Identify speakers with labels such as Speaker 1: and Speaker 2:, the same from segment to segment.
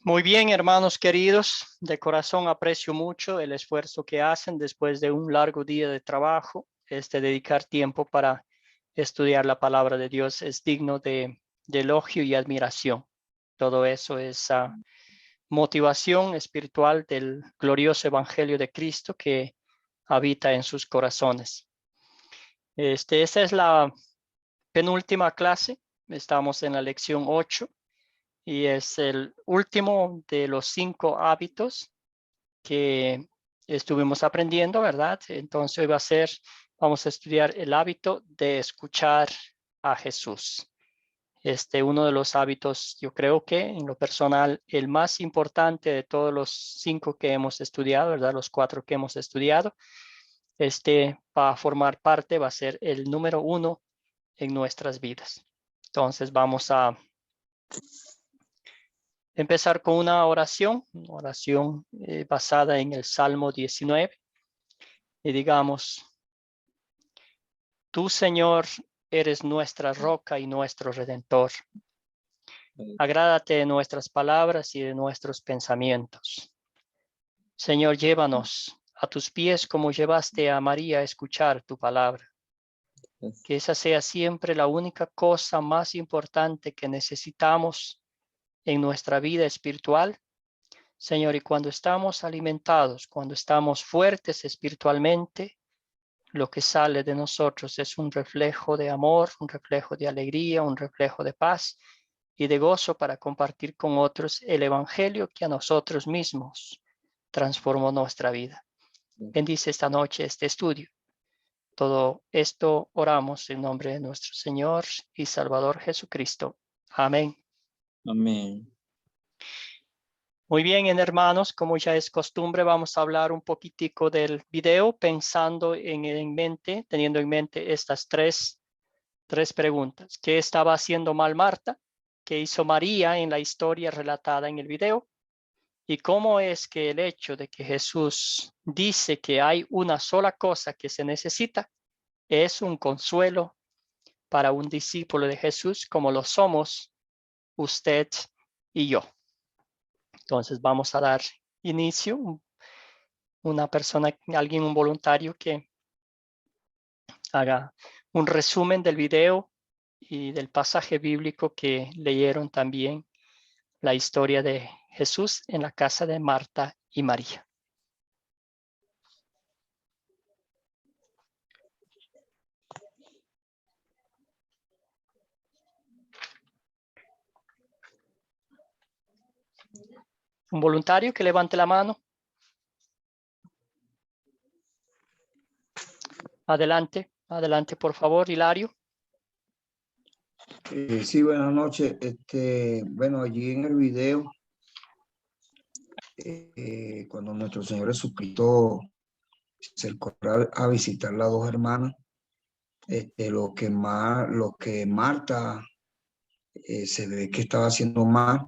Speaker 1: Muy bien, hermanos queridos, de corazón aprecio mucho el esfuerzo que hacen después de un largo día de trabajo. Dedicar tiempo para estudiar la palabra de Dios es digno de elogio y admiración. Todo eso es motivación espiritual del glorioso evangelio de Cristo que habita en sus corazones. Esta es la penúltima clase. Estamos en la lección 8. Y es el último de los 5 hábitos que estuvimos aprendiendo, ¿verdad? Entonces hoy vamos a estudiar el hábito de escuchar a Jesús. Uno de los hábitos, yo creo que en lo personal, el más importante de todos los 5 que hemos estudiado, ¿verdad? Los 4 que hemos estudiado, va a formar parte, va a ser el número 1 en nuestras vidas. Entonces vamos a empezar con una oración basada en el Salmo 19. Y digamos, tú, Señor, eres nuestra roca y nuestro redentor. Agrádate de nuestras palabras y de nuestros pensamientos. Señor, llévanos a tus pies como llevaste a María a escuchar tu palabra. Que esa sea siempre la única cosa más importante que necesitamos en nuestra vida espiritual. Señor, y cuando estamos alimentados, cuando estamos fuertes espiritualmente, lo que sale de nosotros es un reflejo de amor, un reflejo de alegría, un reflejo de paz y de gozo para compartir con otros el evangelio que a nosotros mismos transformó nuestra vida. Bendice esta noche este estudio. Todo esto oramos en nombre de nuestro Señor y Salvador Jesucristo. Amén.
Speaker 2: Amén.
Speaker 1: Muy bien, hermanos, como ya es costumbre, vamos a hablar un poquitico del video pensando teniendo en mente estas tres preguntas. ¿Qué estaba haciendo mal Marta? ¿Qué hizo María en la historia relatada en el video? ¿Y cómo es que el hecho de que Jesús dice que hay una sola cosa que se necesita es un consuelo para un discípulo de Jesús como lo somos usted y yo? Entonces vamos a dar inicio. Un voluntario que haga un resumen del video y del pasaje bíblico que leyeron también, la historia de Jesús en la casa de Marta y María. Un voluntario que levante la mano. Adelante, por favor, Hilario.
Speaker 3: Sí, buenas noches. Bueno, allí en el video, cuando nuestro Señor Jesucristo se acercó a visitar las dos hermanas, lo que Marta se ve que estaba haciendo mal,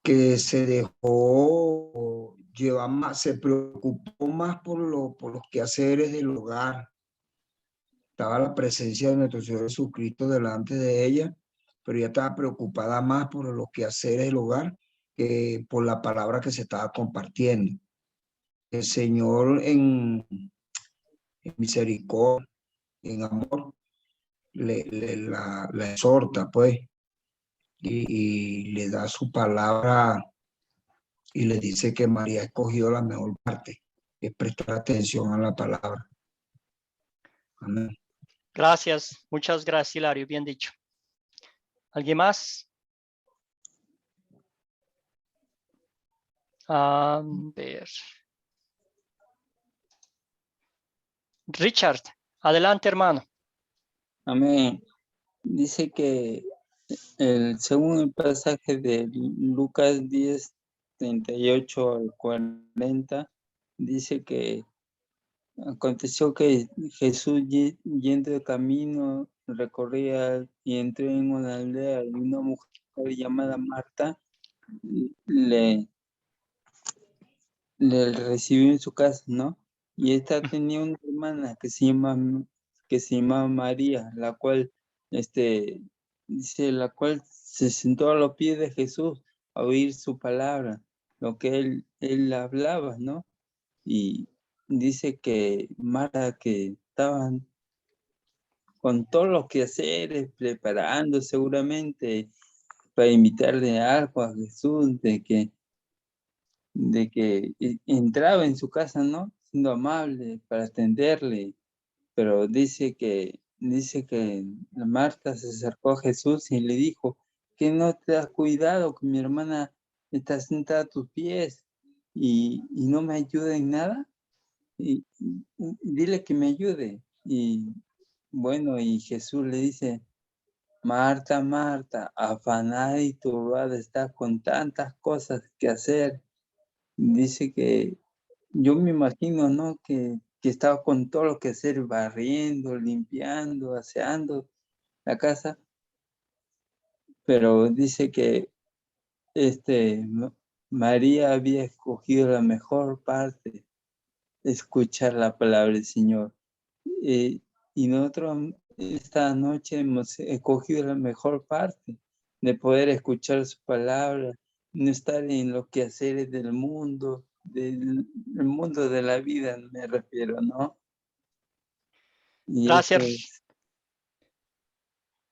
Speaker 3: que se dejó llevar más, se preocupó más por los quehaceres del hogar. Estaba la presencia de nuestro Señor Jesucristo delante de ella, pero ella estaba preocupada más por los quehaceres del hogar que por la palabra que se estaba compartiendo. El Señor en misericordia, en amor, la exhorta, pues, y le da su palabra y le dice que María ha escogido la mejor parte, que es prestar atención a la palabra. Amén.
Speaker 1: Gracias, muchas gracias, Hilario, bien dicho. ¿Alguien más? A ver. Richard, adelante, hermano.
Speaker 2: Amén. Dice que según el pasaje de Lucas 10, 38 al 40, dice que aconteció que Jesús yendo de camino recorría y entró en una aldea y una mujer llamada Marta le recibió en su casa, ¿no? Y esta tenía una hermana que se llama María, la cual dice, la cual se sentó a los pies de Jesús a oír su palabra, lo que él hablaba, ¿no? Y dice que Marta, que estaban con todos los quehaceres, preparando seguramente para invitarle algo a Jesús, de que entraba en su casa, ¿no? Siendo amable para atenderle, pero dice que Marta se acercó a Jesús y le dijo, que no te das cuidado, que mi hermana está sentada a tus pies y no me ayuda en nada, y dile que me ayude. Y bueno, y Jesús le dice, Marta, Marta, afanada y turbada estás con tantas cosas que hacer. Dice que yo me imagino, ¿no? Que estaba con todo lo que hacer, barriendo, limpiando, aseando la casa, pero dice que María había escogido la mejor parte, escuchar la palabra del Señor. Y nosotros esta noche hemos escogido la mejor parte de poder escuchar su palabra, no estar en los quehaceres del mundo de la vida, me refiero, ¿no? Y esto
Speaker 1: Gracias.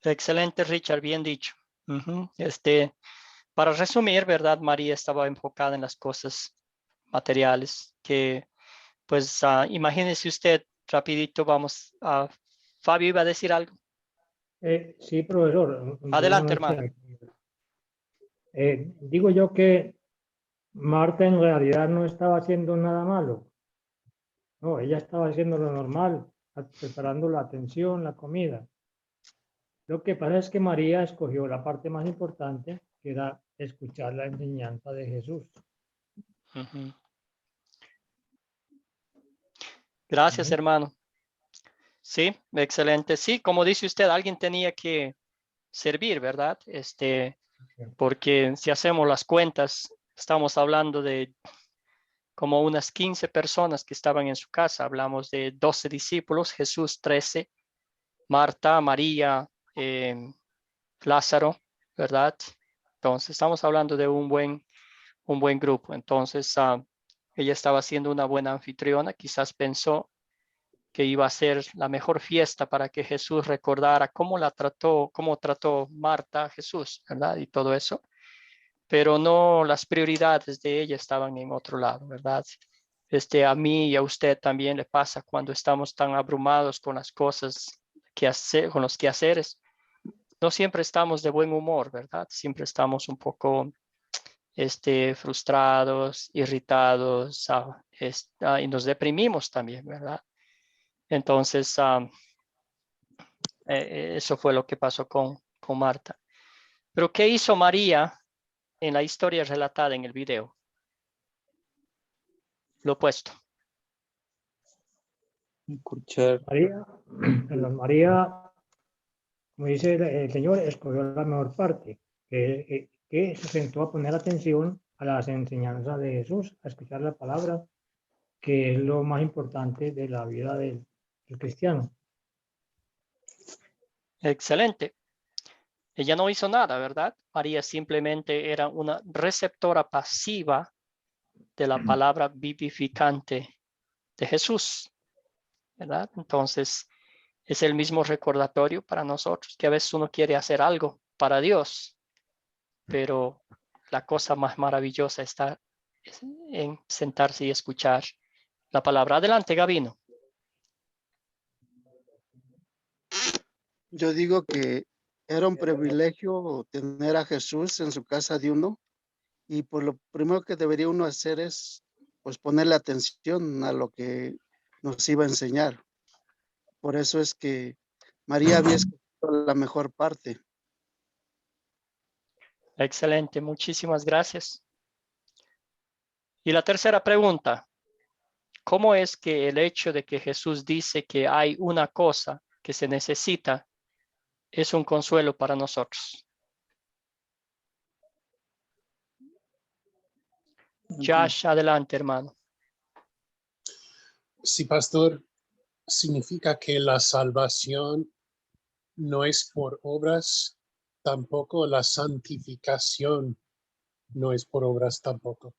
Speaker 1: Excelente, Richard, bien dicho. Para resumir, ¿verdad? María estaba enfocada en las cosas materiales, que pues imagínese usted, rapidito, vamos a... Fabio iba a decir algo.
Speaker 4: Sí, profesor. Buenas
Speaker 1: Adelante,
Speaker 4: noches.
Speaker 1: hermano.
Speaker 4: Digo yo que Marta en realidad no estaba haciendo nada malo. No, ella estaba haciendo lo normal, preparando la atención, la comida. Lo que pasa es que María escogió la parte más importante, que era escuchar la enseñanza de Jesús.
Speaker 1: Ujú. Gracias, hermano. Sí, excelente. Sí, como dice usted, alguien tenía que servir, ¿verdad? Porque si hacemos las cuentas, estamos hablando de como unas 15 personas que estaban en su casa. Hablamos de 12 discípulos, Jesús 13, Marta, María, Lázaro, ¿verdad? Entonces estamos hablando de un buen grupo. Entonces ella estaba siendo una buena anfitriona, quizás pensó que iba a ser la mejor fiesta para que Jesús recordara cómo trató Marta a Jesús, ¿verdad? Y todo eso. Pero no, las prioridades de ella estaban en otro lado, ¿verdad? A mí y a usted también le pasa cuando estamos tan abrumados con las cosas con los quehaceres. No siempre estamos de buen humor, ¿verdad? Siempre estamos un poco frustrados, irritados, y nos deprimimos también, ¿verdad? Entonces, eso fue lo que pasó con Marta. Pero ¿qué hizo María en la historia relatada en el video? Lo opuesto.
Speaker 2: escuchar.
Speaker 4: María, como dice el Señor, escogió la mejor parte, que se sentó a poner atención a las enseñanzas de Jesús, a escuchar la palabra, que es lo más importante de la vida del cristiano.
Speaker 1: Excelente. Ella no hizo nada, ¿verdad? María simplemente era una receptora pasiva de la palabra vivificante de Jesús, ¿verdad? Entonces, es el mismo recordatorio para nosotros, que a veces uno quiere hacer algo para Dios, pero la cosa más maravillosa está en sentarse y escuchar la palabra. Adelante, Gabino.
Speaker 5: Yo digo que era un privilegio tener a Jesús en su casa de uno, y pues lo primero que debería uno hacer es pues ponerle atención a lo que nos iba a enseñar. Por eso es que María había escogido la mejor parte.
Speaker 1: Excelente, muchísimas gracias. Y la tercera pregunta, ¿cómo es que el hecho de que Jesús dice que hay una cosa que se necesita es un consuelo para nosotros? Josh, adelante, hermano.
Speaker 6: Sí, pastor, significa que la salvación no es por obras, tampoco la santificación no es por obras tampoco.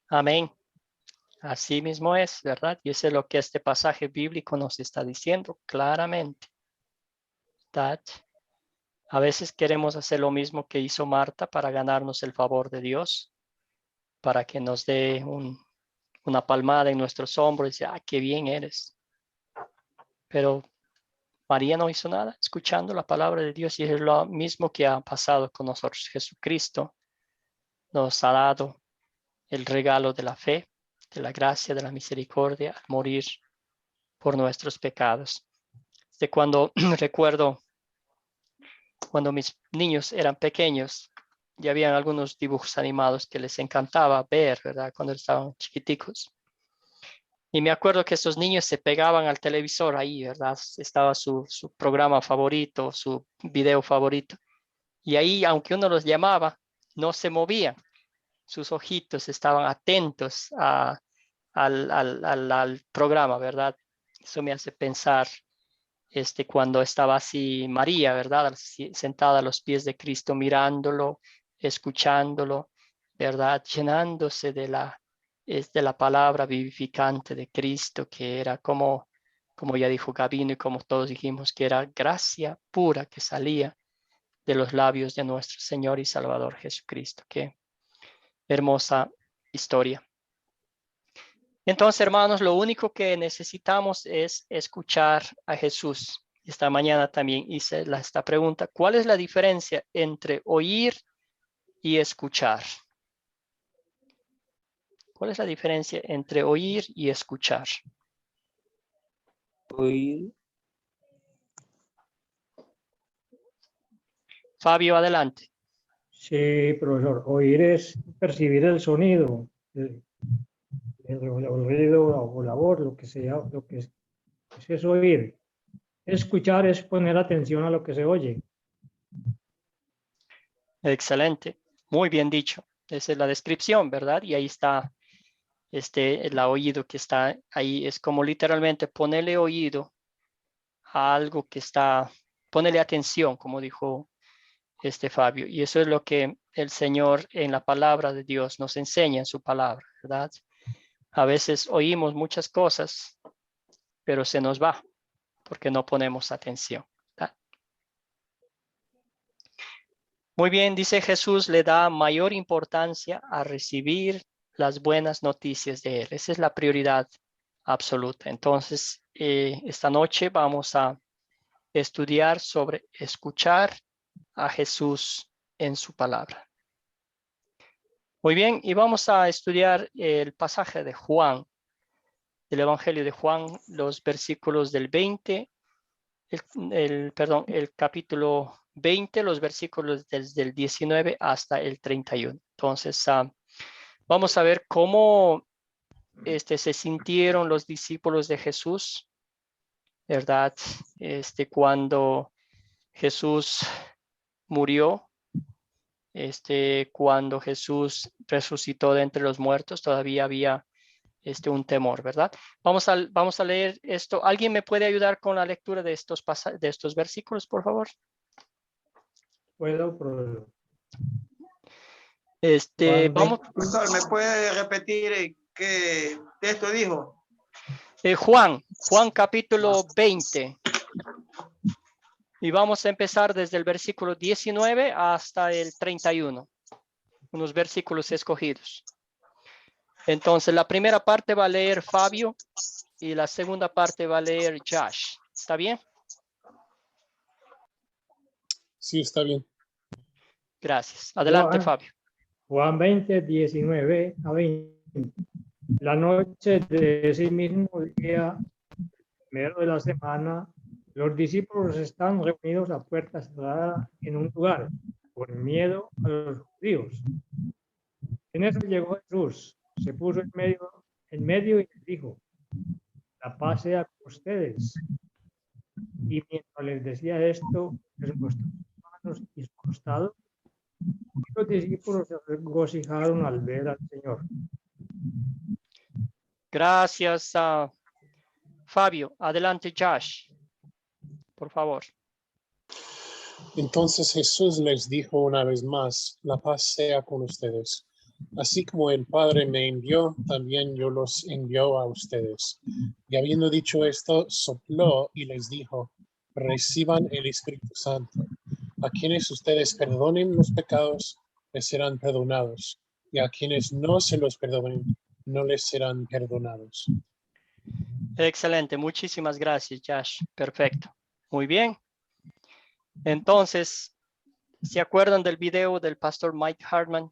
Speaker 1: Amén. Así mismo es, ¿verdad? Y eso es lo que este pasaje bíblico nos está diciendo claramente. ¿Verdad? A veces queremos hacer lo mismo que hizo Marta para ganarnos el favor de Dios, para que nos dé una palmada en nuestros hombros y dice, ah, qué bien eres. Pero María no hizo nada, escuchando la palabra de Dios, y es lo mismo que ha pasado con nosotros. Jesucristo nos ha dado el regalo de la fe, de la gracia, de la misericordia, al morir por nuestros pecados. De cuando recuerdo, cuando mis niños eran pequeños, ya habían algunos dibujos animados que les encantaba ver, ¿verdad? Cuando estaban chiquiticos. Y me acuerdo que estos niños se pegaban al televisor ahí, ¿verdad? Estaba su programa favorito, su video favorito. Y ahí, aunque uno los llamaba, no se movían. Sus ojitos estaban atentos al programa, ¿verdad? Eso me hace pensar cuando estaba así María, ¿verdad? Sentada a los pies de Cristo, mirándolo, escuchándolo, ¿verdad? Llenándose de la palabra vivificante de Cristo, que era como ya dijo Gabino y como todos dijimos, que era gracia pura que salía de los labios de nuestro Señor y Salvador Jesucristo. Qué hermosa historia. Entonces, hermanos, lo único que necesitamos es escuchar a Jesús. Esta mañana también hice esta pregunta: ¿cuál es la diferencia entre oír y escuchar? ¿Cuál es la diferencia entre oír y escuchar?
Speaker 2: Oír,
Speaker 1: Fabio, adelante.
Speaker 4: Sí, profesor. Oír es percibir el sonido, el ruido o la voz, lo que sea, lo que es oír. Escuchar es poner atención a lo que se oye.
Speaker 1: Excelente. Muy bien dicho. Esa es la descripción, ¿verdad? Y ahí está el oído que está ahí. Es como literalmente ponerle oído a algo que está, ponerle atención, como dijo Fabio. Y eso es lo que el Señor en la palabra de Dios nos enseña en su palabra, ¿verdad? A veces oímos muchas cosas, pero se nos va porque no ponemos atención, ¿verdad? Muy bien, dice Jesús, le da mayor importancia a recibir las buenas noticias de Él. Esa es la prioridad absoluta. Entonces, esta noche vamos a estudiar sobre escuchar a Jesús en su palabra. Muy bien, y vamos a estudiar el pasaje de Juan, del Evangelio de Juan, los versículos del 20, el capítulo 20, los versículos desde el 19 hasta el 31. Entonces, vamos a ver cómo se sintieron los discípulos de Jesús, ¿verdad? Cuando Jesús murió, cuando Jesús resucitó de entre los muertos, todavía había un temor, ¿verdad? Vamos a leer esto. ¿Alguien me puede ayudar con la lectura de estos versículos, por favor?
Speaker 4: Puedo, profesor.
Speaker 1: Vamos.
Speaker 3: Profesor, ¿me puede repetir qué texto dijo?
Speaker 1: Juan capítulo 20. Y vamos a empezar desde el versículo 19 hasta el 31. Unos versículos escogidos. Entonces, la primera parte va a leer Fabio y la segunda parte va a leer Josh. ¿Está bien?
Speaker 6: Sí, está bien.
Speaker 1: Gracias. Adelante, Fabio.
Speaker 4: Juan 20, 19 a 20. La noche de ese mismo día, primero de la semana, los discípulos están reunidos a puerta cerrada en un lugar, por miedo a los judíos. En eso llegó Jesús, se puso en medio y les dijo: la paz sea con ustedes. Y mientras les decía esto, les mostró sus manos y su costado. Y los discípulos se regocijaron al ver al Señor.
Speaker 1: Gracias, Fabio. Adelante, Josh. Por favor.
Speaker 6: Entonces Jesús les dijo una vez más, la paz sea con ustedes. Así como el Padre me envió, también yo los envío a ustedes. Y habiendo dicho esto, sopló y les dijo, reciban el Espíritu Santo. A quienes ustedes perdonen los pecados, les serán perdonados. Y a quienes no se los perdonen, no les serán perdonados.
Speaker 1: Excelente, muchísimas gracias, Josh. Perfecto. Muy bien. Entonces, ¿se acuerdan del video del pastor Mike Hartman?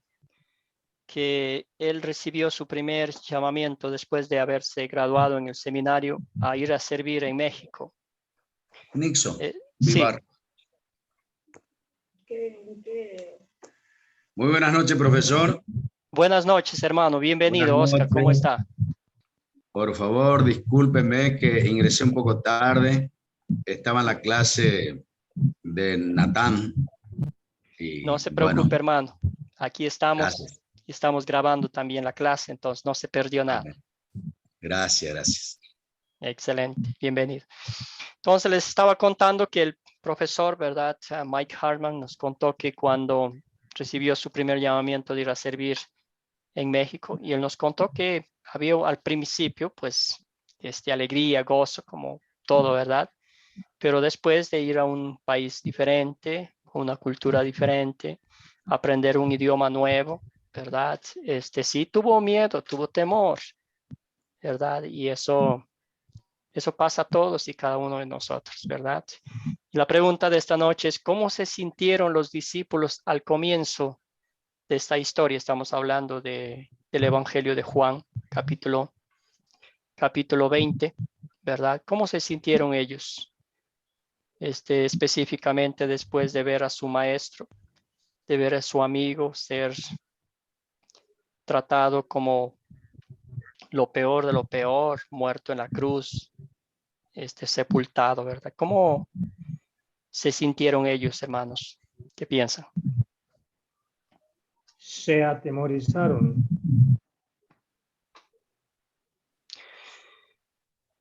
Speaker 1: Que él recibió su primer llamamiento después de haberse graduado en el seminario a ir a servir en México.
Speaker 7: Nixon.
Speaker 1: Sí.
Speaker 7: Muy buenas noches, profesor.
Speaker 1: Buenas noches, hermano. Bienvenido,
Speaker 7: Buenas
Speaker 1: Oscar. ¿Cómo
Speaker 7: noches.
Speaker 1: está?
Speaker 7: Por favor, discúlpeme que ingresé un poco tarde. Estaba en la clase de Natán. Y,
Speaker 1: No se preocupe, hermano. Aquí estamos.
Speaker 7: Gracias.
Speaker 1: Y estamos grabando también la clase, entonces no se perdió nada.
Speaker 7: Gracias, gracias.
Speaker 1: Excelente. Bienvenido. Entonces les estaba contando que el profesor, ¿verdad? Mike Hartman nos contó que cuando recibió su primer llamamiento de ir a servir en México, y él nos contó que había al principio, pues, alegría, gozo, como todo, ¿verdad? Pero después de ir a un país diferente, una cultura diferente, aprender un idioma nuevo, ¿verdad? Sí tuvo miedo, tuvo temor, ¿verdad? Y eso pasa a todos y cada uno de nosotros, ¿verdad? Y la pregunta de esta noche es, ¿cómo se sintieron los discípulos al comienzo de esta historia? Estamos hablando del Evangelio de Juan, capítulo 20, ¿verdad? ¿Cómo se sintieron ellos? Específicamente después de ver a su maestro, de ver a su amigo ser tratado como lo peor de lo peor, muerto en la cruz, sepultado, ¿verdad? ¿Cómo se sintieron ellos, hermanos? ¿Qué piensan?
Speaker 4: Se atemorizaron.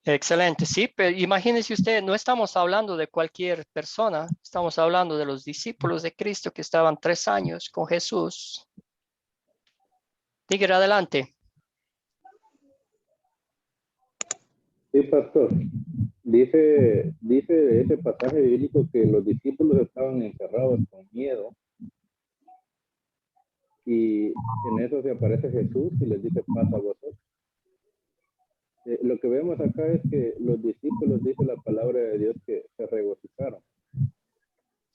Speaker 1: Excelente, sí, pero imagínense usted, no estamos hablando de cualquier persona, estamos hablando de los discípulos de Cristo que estaban 3 años con Jesús. Diga adelante.
Speaker 8: Sí, pastor. Dice ese pasaje bíblico que los discípulos estaban encerrados con miedo y en eso se aparece Jesús y les dice paz a vosotros. Lo que vemos acá es que los discípulos, dice la palabra de Dios, que se regocijaron,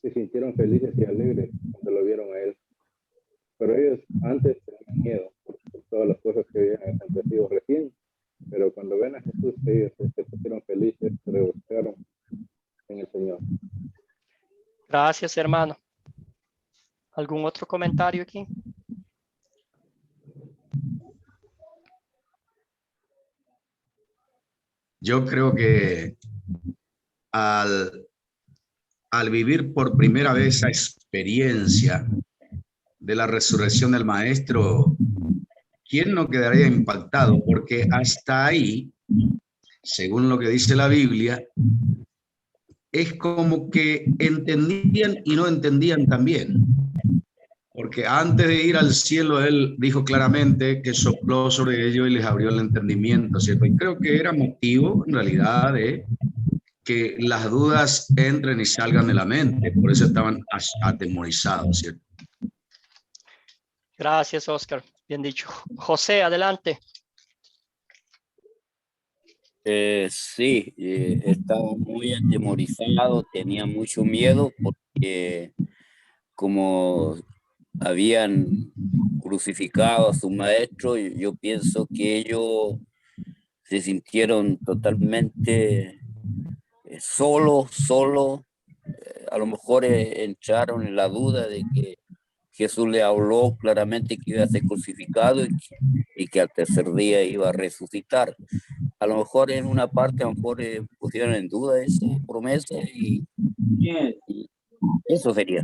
Speaker 8: se sintieron felices y alegres cuando lo vieron a él. Pero ellos antes tenían miedo por todas las cosas que habían acontecido recién. Pero cuando ven a Jesús, ellos se pusieron felices, se regocijaron en el Señor.
Speaker 1: Gracias, hermano. ¿Algún otro comentario aquí?
Speaker 7: Yo creo que al vivir por primera vez esa experiencia de la resurrección del Maestro, ¿quién no quedaría impactado? Porque hasta ahí, según lo que dice la Biblia, es como que entendían y no entendían también. Porque antes de ir al cielo, él dijo claramente que sopló sobre ellos y les abrió el entendimiento, ¿cierto? Y creo que era motivo, en realidad, de que las dudas entren y salgan de la mente. Por eso estaban atemorizados, ¿cierto?
Speaker 1: Gracias, Oscar. Bien dicho. José, adelante.
Speaker 9: Sí, estaba muy atemorizado, tenía mucho miedo porque como habían crucificado a su maestro, yo pienso que ellos se sintieron totalmente solos, a lo mejor entraron en la duda de que Jesús le habló claramente que iba a ser crucificado y que al tercer día iba a resucitar. A lo mejor en una parte, a lo mejor pusieron en duda esa promesa y eso sería.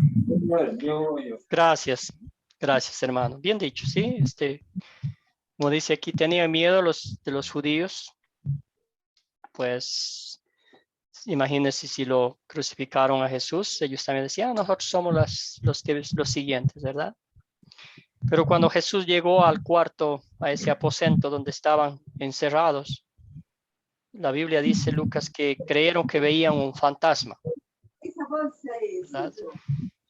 Speaker 1: Gracias. Gracias, hermano. Bien dicho, sí. Como dice aquí, tenía miedo de los judíos. Pues Imagínense si lo crucificaron a Jesús, ellos también decían, nosotros somos los siguientes, ¿verdad? Pero cuando Jesús llegó al cuarto, a ese aposento donde estaban encerrados, la Biblia dice, Lucas, que creyeron que veían un fantasma, ¿verdad?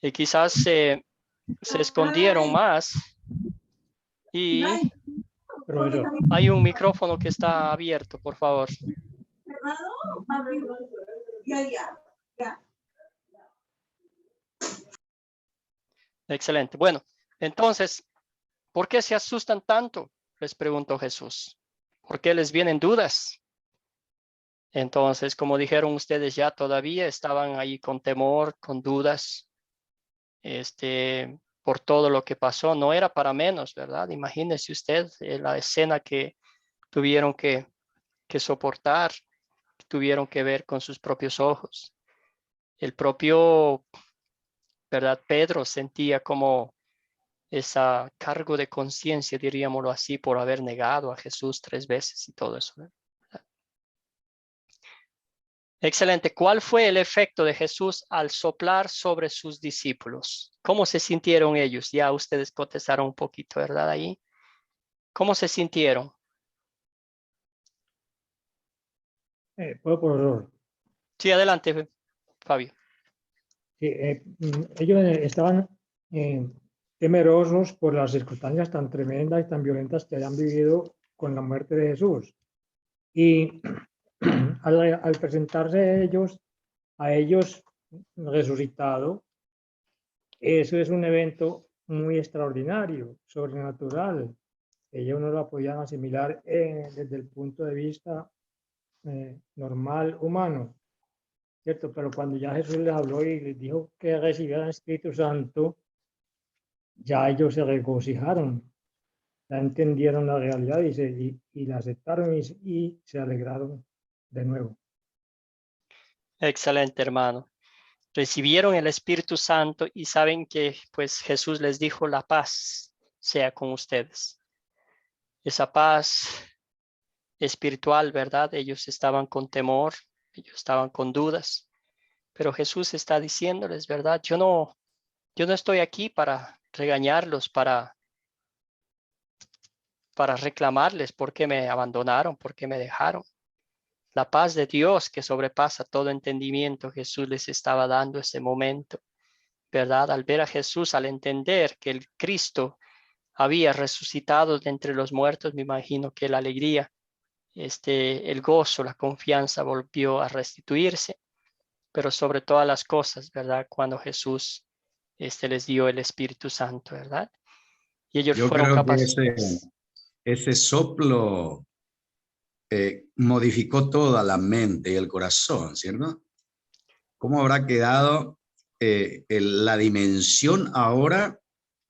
Speaker 1: Y quizás se escondieron más. Y hay un micrófono que está abierto, por favor. Excelente. Bueno, entonces, ¿por qué se asustan tanto? Les preguntó Jesús. ¿Por qué les vienen dudas? Entonces, como dijeron ustedes ya, todavía estaban ahí con temor, con dudas, por todo lo que pasó. No era para menos, ¿verdad? Imagínese usted la escena que tuvieron que soportar, tuvieron que ver con sus propios ojos. El propio, ¿verdad? Pedro sentía como esa cargo de conciencia, diríamoslo así, por haber negado a Jesús 3 veces y todo eso, ¿verdad? Excelente. ¿Cuál fue el efecto de Jesús al soplar sobre sus discípulos? ¿Cómo se sintieron ellos? Ya ustedes contestaron un poquito, ¿verdad? Ahí. ¿Cómo se sintieron?
Speaker 4: Puedo por error.
Speaker 1: Sí, adelante, Fabio.
Speaker 4: Sí, ellos estaban temerosos por las circunstancias tan tremendas y tan violentas que hayan vivido con la muerte de Jesús. Y al presentarse a ellos resucitado, eso es un evento muy extraordinario, sobrenatural. Ellos no lo podían asimilar desde el punto de vista normal, humano, ¿cierto? Pero cuando ya Jesús les habló y les dijo que recibieran el Espíritu Santo, ya ellos se regocijaron, ya entendieron la realidad y la aceptaron y se alegraron de nuevo.
Speaker 1: Excelente, hermano. Recibieron el Espíritu Santo y saben que pues Jesús les dijo la paz sea con ustedes. Esa paz espiritual, ¿verdad? Ellos estaban con temor, ellos estaban con dudas, pero Jesús está diciéndoles, ¿verdad? Yo no estoy aquí para regañarlos, para reclamarles por qué me abandonaron, por qué me dejaron. La paz de Dios que sobrepasa todo entendimiento, Jesús les estaba dando ese momento, ¿verdad? Al ver a Jesús, al entender que el Cristo había resucitado de entre los muertos, me imagino que la alegría, el gozo, la confianza volvió a restituirse, pero sobre todas las cosas, ¿verdad? Cuando Jesús les dio el Espíritu Santo, ¿verdad? Y ellos
Speaker 7: Yo
Speaker 1: fueron
Speaker 7: creo que
Speaker 1: capaces.
Speaker 7: ese soplo modificó toda la mente y el corazón, ¿cierto? ¿Cómo habrá quedado la dimensión ahora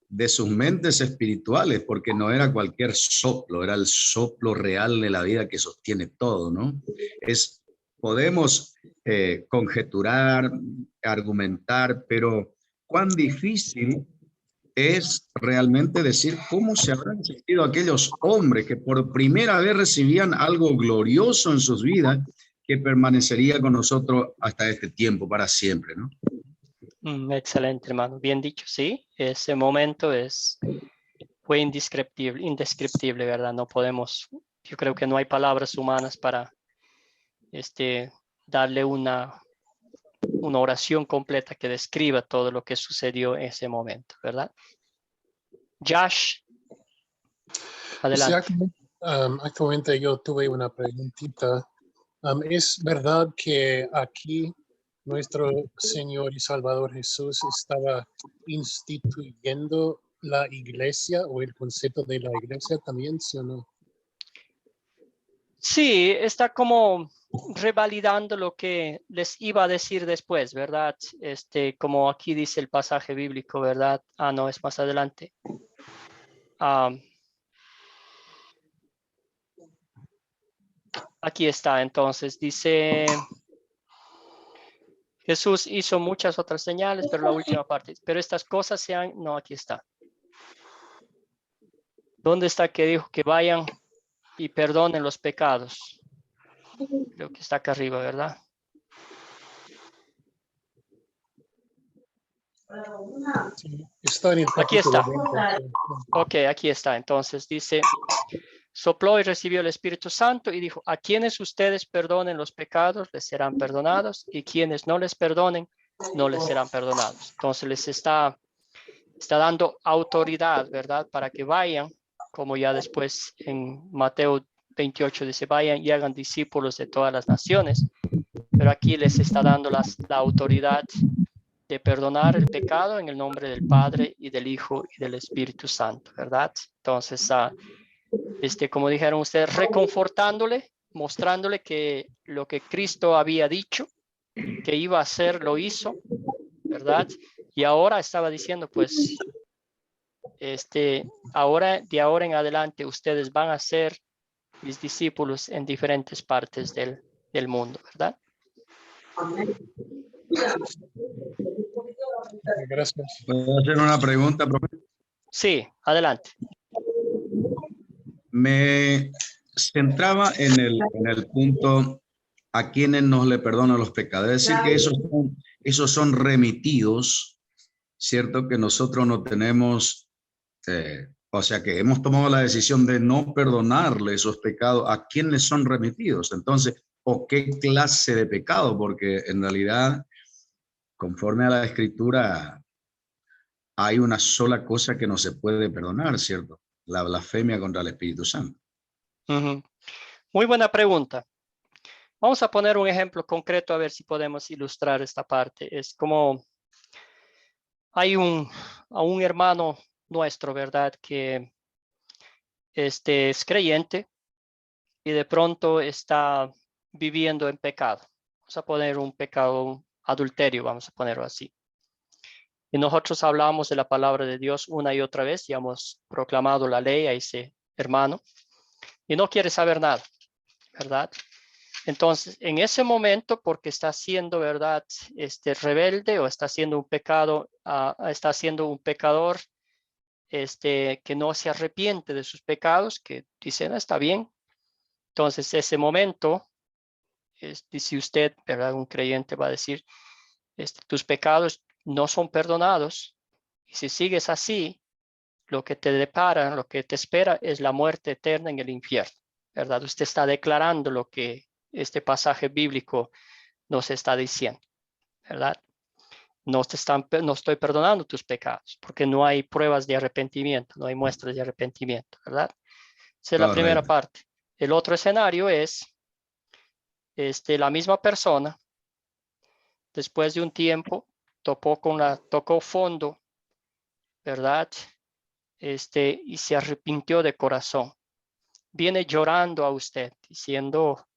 Speaker 7: de sus mentes espirituales? Porque no era cualquier soplo, era el soplo real de la vida que sostiene todo, ¿no? Podemos conjeturar, argumentar, pero cuán difícil es realmente decir cómo se habrán sentido aquellos hombres que por primera vez recibían algo glorioso en sus vidas que permanecería con nosotros hasta este tiempo, para siempre, ¿no?
Speaker 1: Excelente, hermano. Bien dicho, sí. Ese momento fue indescriptible, ¿verdad? No podemos, yo creo que no hay palabras humanas para darle una oración completa que describa todo lo que sucedió en ese momento, ¿verdad? Josh, adelante.
Speaker 6: Sí, actualmente yo tuve una preguntita. ¿Es verdad que aquí nuestro Señor y Salvador Jesús estaba instituyendo la iglesia o el concepto de la iglesia también, sí o no?
Speaker 1: Sí, está como revalidando lo que les iba a decir después, ¿verdad? Como aquí dice el pasaje bíblico, ¿verdad? No, es más adelante. Aquí está, entonces, dice, Jesús hizo muchas otras señales, pero la última parte, pero estas cosas no, aquí está. ¿Dónde está que dijo que vayan y perdonen los pecados? Creo que está acá arriba, ¿verdad?
Speaker 6: Sí, está en el
Speaker 1: Aquí
Speaker 6: capítulo
Speaker 1: está.
Speaker 6: 20.
Speaker 1: Ok, aquí está. Entonces dice, sopló y recibió el Espíritu Santo y dijo, a quienes ustedes perdonen los pecados, les serán perdonados, y quienes no les perdonen, no les serán perdonados. Entonces les está dando autoridad, ¿verdad? Para que vayan, como ya después en Mateo 28 dice, vayan y hagan discípulos de todas las naciones. Pero aquí les está dando la autoridad de perdonar el pecado en el nombre del Padre y del Hijo y del Espíritu Santo, ¿verdad? Entonces, como dijeron ustedes, reconfortándole, mostrándole que lo que Cristo había dicho que iba a hacer, lo hizo, ¿verdad? Y ahora estaba diciendo, pues, ahora, de ahora en adelante, ustedes van a ser mis discípulos en diferentes partes del mundo, ¿verdad?
Speaker 6: Gracias.
Speaker 7: ¿Puedo hacer una pregunta, profe?
Speaker 1: Sí, adelante.
Speaker 7: Me centraba en el punto a quienes no le perdonan los pecados. Es decir, que esos son remitidos, ¿cierto? Que nosotros no tenemos, o sea, que hemos tomado la decisión de no perdonarle esos pecados. ¿A quiénes son remitidos? Entonces, ¿o qué clase de pecado? Porque en realidad, conforme a la Escritura, hay una sola cosa que no se puede perdonar, ¿cierto? La blasfemia contra el Espíritu Santo.
Speaker 1: Uh-huh. Muy buena pregunta. Vamos a poner un ejemplo concreto a ver si podemos ilustrar esta parte. Es como hay un hermano nuestro, ¿verdad? Que es creyente y de pronto está viviendo en pecado. Vamos a poner un pecado, adulterio, vamos a ponerlo así. Y nosotros hablamos de la palabra de Dios una y otra vez y hemos proclamado la ley a ese hermano y no quiere saber nada, ¿verdad? Entonces, en ese momento, porque está siendo, ¿verdad? Rebelde o está siendo un pecado, está siendo un pecador, que no se arrepiente de sus pecados, que dice, no, está bien. Entonces, ese momento, si usted, ¿verdad? Un creyente va a decir, tus pecados no son perdonados. Y si sigues así, lo que te depara, lo que te espera es la muerte eterna en el infierno, ¿verdad? Usted está declarando lo que este pasaje bíblico nos está diciendo, ¿verdad? No estoy perdonando tus pecados porque no hay pruebas de arrepentimiento, no hay muestras de arrepentimiento, ¿verdad? Esa es la primera
Speaker 7: Correcto.
Speaker 1: parte. El otro escenario es la misma persona, después de un tiempo, tocó fondo, ¿verdad? Y se arrepintió de corazón. Viene llorando a usted, diciendo,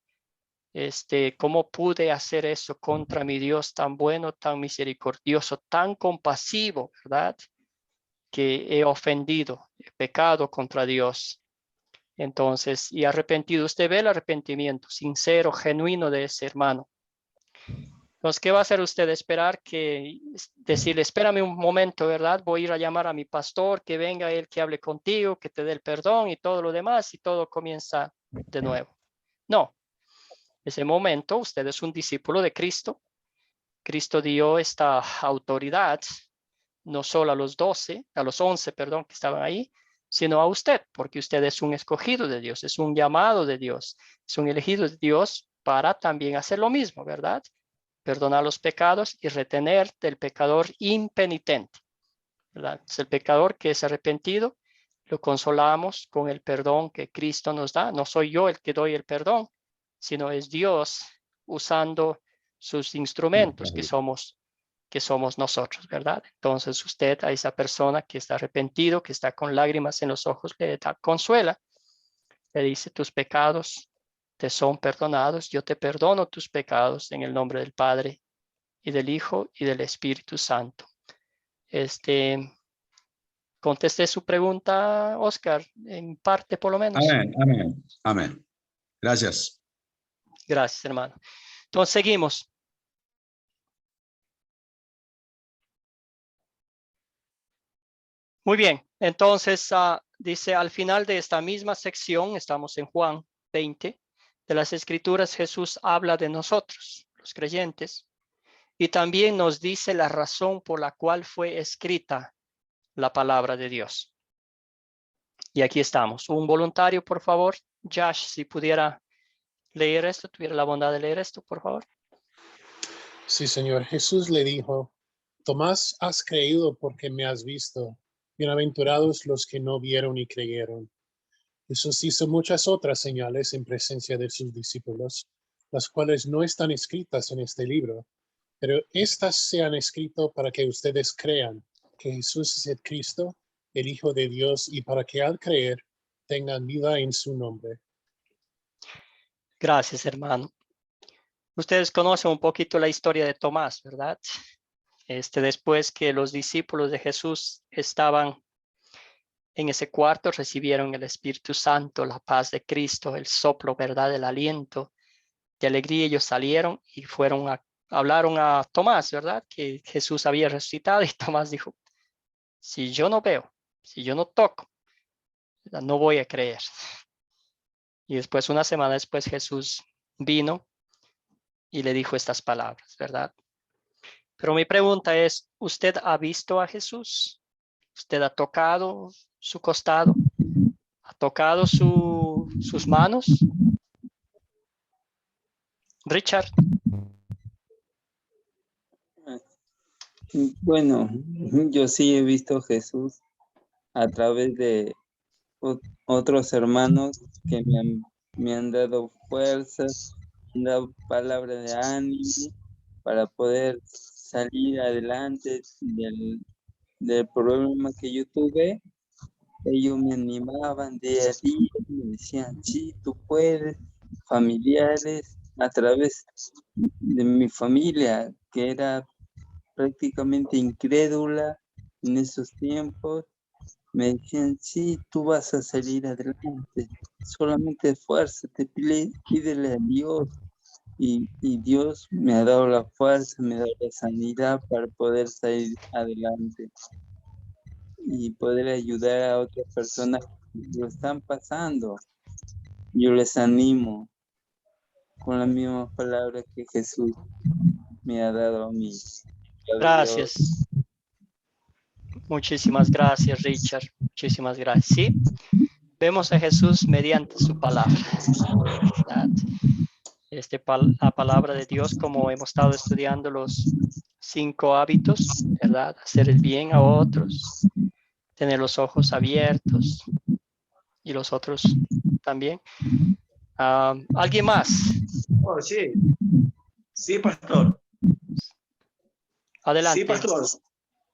Speaker 1: ¿cómo pude hacer eso contra mi Dios tan bueno, tan misericordioso, tan compasivo, ¿verdad? Que he ofendido, he pecado contra Dios. Entonces, y arrepentido, usted ve el arrepentimiento sincero, genuino de ese hermano. Entonces, ¿qué va a hacer usted? Esperar decirle, espérame un momento, ¿verdad? Voy a ir a llamar a mi pastor, que venga él, que hable contigo, que te dé el perdón y todo lo demás, y todo comienza de nuevo. No, ese momento usted es un discípulo de Cristo. Cristo dio esta autoridad, no solo a los 11, perdón, que estaban ahí, sino a usted, porque usted es un escogido de Dios, es un llamado de Dios, es un elegido de Dios para también hacer lo mismo, ¿verdad? Perdonar los pecados y retener del pecador impenitente, ¿verdad? Es el pecador que es arrepentido, lo consolamos con el perdón que Cristo nos da. No soy yo el que doy el perdón, sino es Dios usando sus instrumentos que somos nosotros, ¿verdad? Entonces usted a esa persona que está arrepentido, que está con lágrimas en los ojos, le da consuela, le dice, tus pecados te son perdonados, yo te perdono tus pecados en el nombre del Padre y del Hijo y del Espíritu Santo. Contesté su pregunta, Oscar, en parte por lo menos.
Speaker 7: Amén, amén, amén. Gracias.
Speaker 1: Gracias, hermano. Entonces seguimos. Muy bien, entonces dice al final de esta misma sección, estamos en Juan 20, de las Escrituras, Jesús habla de nosotros, los creyentes, y también nos dice la razón por la cual fue escrita la palabra de Dios. Y aquí estamos. Un voluntario, por favor. Josh, si pudiera leer esto, tuviera la bondad de leer esto, por favor.
Speaker 6: Sí, Señor. Jesús le dijo, Tomás, has creído porque me has visto. Bienaventurados los que no vieron y creyeron. Jesús hizo muchas otras señales en presencia de sus discípulos, las cuales no están escritas en este libro, pero estas se han escrito para que ustedes crean que Jesús es el Cristo, el Hijo de Dios, y para que al creer tengan vida en su nombre.
Speaker 1: Gracias, hermano. Ustedes conocen un poquito la historia de Tomás, ¿verdad? Después que los discípulos de Jesús estaban en ese cuarto, recibieron el Espíritu Santo, la paz de Cristo, el soplo, ¿verdad? El aliento de alegría. Ellos salieron y hablaron a Tomás, ¿verdad? Que Jesús había resucitado, y Tomás dijo, si yo no veo, si yo no toco, no voy a creer. Y después, una semana después, Jesús vino y le dijo estas palabras, ¿verdad? Pero mi pregunta es, ¿usted ha visto a Jesús? ¿Usted ha tocado su costado? ¿Ha tocado sus manos? Richard.
Speaker 2: Bueno, yo sí he visto a Jesús a través de otros hermanos que me han dado fuerzas, me han dado palabras de ánimo para poder salir adelante del problema que yo tuve. Ellos me animaban día a día, me decían, sí, tú puedes. Familiares, a través de mi familia, que era prácticamente incrédula en esos tiempos, me decían, sí, tú vas a salir adelante, solamente esfuérzate, pídele a Dios. Y Dios me ha dado la fuerza, me ha dado la sanidad para poder salir adelante y poder ayudar a otras personas que lo están pasando. Yo les animo con las mismas palabras que Jesús me ha dado a mí.
Speaker 1: Gracias. Muchísimas gracias, Richard. Muchísimas gracias. Sí, vemos a Jesús mediante su palabra, ¿verdad? La palabra de Dios, como hemos estado estudiando los 5 hábitos, ¿verdad? Hacer el bien a otros, tener los ojos abiertos y los otros también. ¿Alguien más?
Speaker 10: Oh, sí. Sí, pastor.
Speaker 1: Adelante.
Speaker 10: Sí, pastor.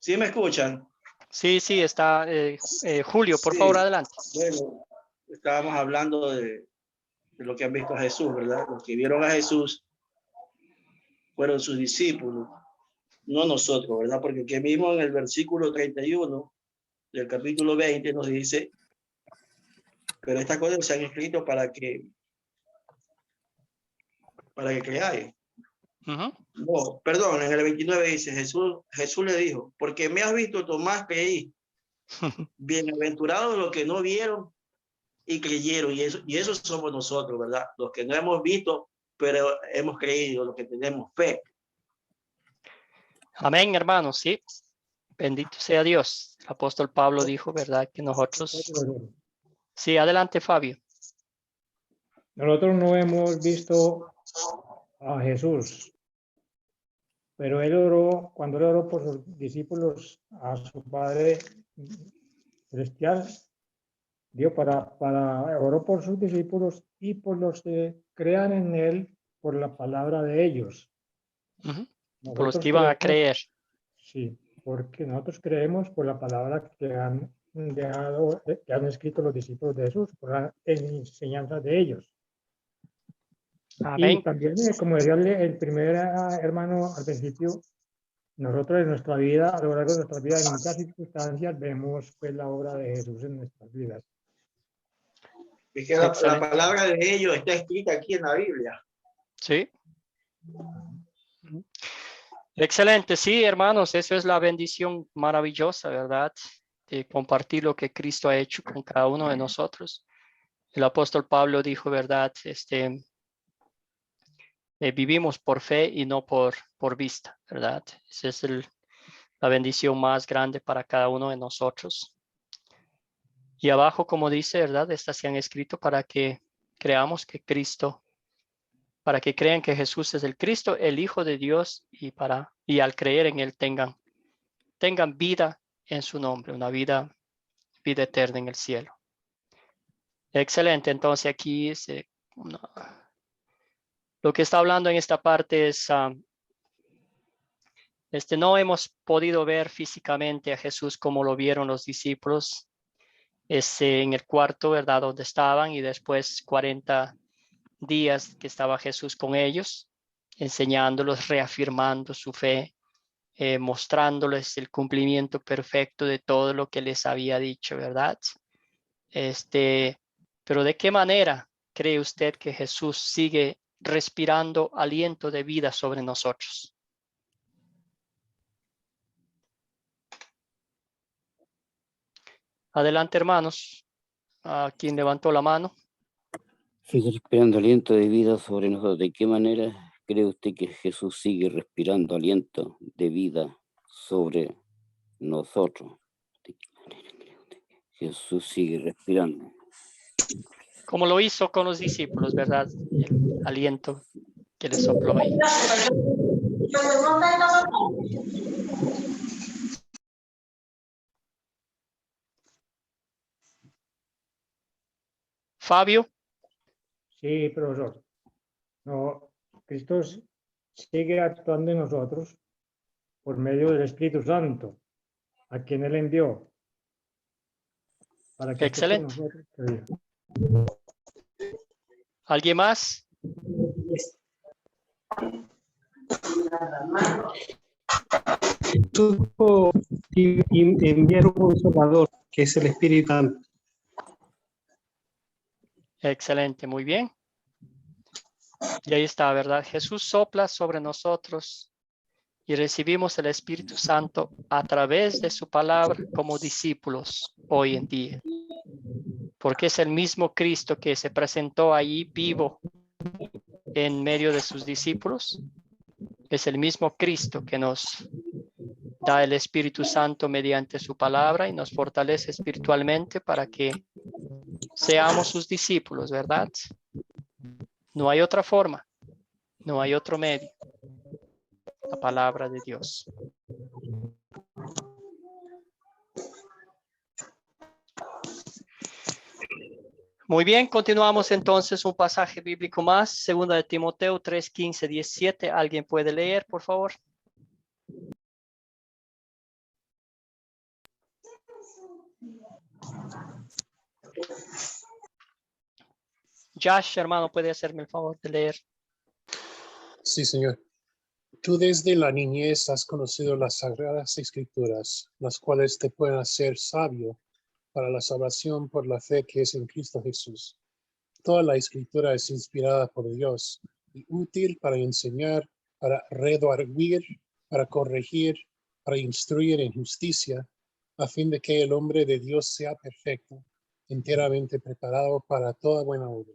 Speaker 10: ¿Sí me escuchan?
Speaker 1: Sí, está Julio, por favor, adelante.
Speaker 10: Bueno, estábamos hablando de lo que han visto a Jesús, ¿verdad? Los que vieron a Jesús fueron sus discípulos, no nosotros, ¿verdad? Porque aquí mismo en el versículo 31 del capítulo 20 nos dice, pero estas cosas se han escrito para que creáis. No, perdón, en el 29 dice, Jesús le dijo, porque me has visto, Tomás, creí. Bienaventurados los que no vieron y creyeron, y eso somos nosotros, ¿verdad? Los que no hemos visto, pero hemos creído, los que tenemos fe.
Speaker 1: Amén, hermanos, sí. Bendito sea Dios. El apóstol Pablo dijo, ¿verdad? Que nosotros... Sí, adelante, Fabio.
Speaker 4: Nosotros no hemos visto a Jesús, pero él oró, cuando él oró por sus discípulos, a su Padre Celestial, oró por sus discípulos y por los que crean en él por la palabra de ellos.
Speaker 1: Por los que iban a creer.
Speaker 4: Sí, porque nosotros creemos por la palabra que han escrito los discípulos de Jesús, por la enseñanza de ellos.
Speaker 1: Amén.
Speaker 4: Y también, como decía el primer hermano al principio, nosotros en nuestra vida, a lo largo de nuestra vida, en muchas circunstancias, vemos pues la obra de Jesús en nuestras vidas.
Speaker 10: Es que la palabra de ellos está escrita aquí en la Biblia.
Speaker 1: Sí. Excelente, sí, hermanos, eso es la bendición maravillosa, ¿verdad? De compartir lo que Cristo ha hecho con cada uno de nosotros. El apóstol Pablo dijo, ¿verdad? vivimos por fe y no por vista, ¿verdad? Esa es la bendición más grande para cada uno de nosotros. Y abajo, como dice, ¿verdad? Estas se han escrito para que creamos que Cristo, para que crean que Jesús es el Cristo, el Hijo de Dios, y al creer en Él tengan vida en su nombre, una vida eterna en el cielo. Excelente. Entonces aquí lo que está hablando en esta parte es, no hemos podido ver físicamente a Jesús como lo vieron los discípulos en el cuarto, ¿verdad? Donde estaban, y después 40 días que estaba Jesús con ellos, enseñándolos, reafirmando su fe, mostrándoles el cumplimiento perfecto de todo lo que les había dicho, ¿verdad? Pero ¿de qué manera cree usted que Jesús sigue respirando aliento de vida sobre nosotros? Adelante, hermanos. ¿A quién levantó la mano?
Speaker 9: Sigue respirando aliento de vida sobre nosotros. ¿De qué manera cree usted que Jesús sigue respirando aliento de vida sobre nosotros? ¿De qué manera cree usted que Jesús sigue respirando?
Speaker 1: Como lo hizo con los discípulos, ¿verdad? El aliento que les sopló ahí. Fabio.
Speaker 4: Sí, profesor. No, Cristo sigue actuando en nosotros por medio del Espíritu Santo, a quien Él envió. Para que
Speaker 1: excelente. ¿Alguien más?
Speaker 11: Enviar un consolador, que es el Espíritu Santo.
Speaker 1: Excelente, muy bien. Y ahí está, ¿verdad? Jesús sopla sobre nosotros y recibimos el Espíritu Santo a través de su palabra como discípulos hoy en día. Porque es el mismo Cristo que se presentó ahí vivo en medio de sus discípulos. Es el mismo Cristo que nos da el Espíritu Santo mediante su palabra y nos fortalece espiritualmente para que seamos sus discípulos, ¿verdad? No hay otra forma, no hay otro medio. La palabra de Dios. Muy bien, continuamos entonces un pasaje bíblico más, segunda de Timoteo 3, 15, 17. ¿Alguien puede leer, por favor? Josh, hermano, ¿puede hacerme el favor de leer?
Speaker 6: Sí, señor. Tú desde la niñez has conocido las sagradas escrituras, las cuales te pueden hacer sabio para la salvación por la fe que es en Cristo Jesús. Toda la escritura es inspirada por Dios y útil para enseñar, para redarguir, para corregir, para instruir en justicia, a fin de que el hombre de Dios sea perfecto, enteramente preparado para toda buena obra.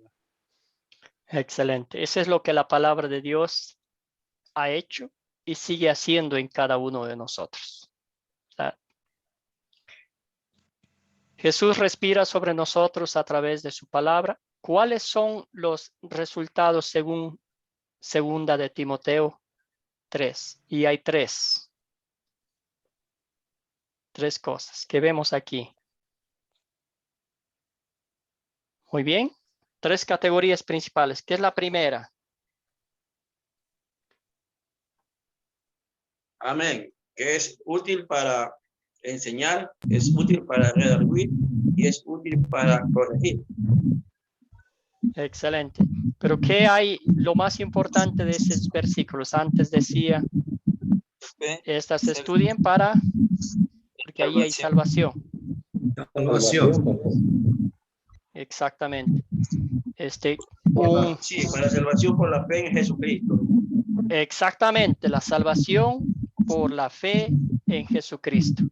Speaker 1: Excelente. Eso es lo que la palabra de Dios ha hecho y sigue haciendo en cada uno de nosotros. ¿Verdad? Jesús respira sobre nosotros a través de su palabra. ¿Cuáles son los resultados según segunda de Timoteo 3? Y hay tres cosas que vemos aquí. Muy bien. 3 categorías principales. ¿Qué es la primera?
Speaker 10: Amén. Que es útil para enseñar, es útil para redarguir y es útil para corregir.
Speaker 1: Excelente. Pero ¿qué hay? Lo más importante de esos versículos. Antes decía, estas se estudien porque ahí hay salvación.
Speaker 7: Salvación.
Speaker 1: Exactamente.
Speaker 10: Sí, para salvación por la fe en Jesucristo.
Speaker 1: Exactamente, la salvación por la fe en Jesucristo.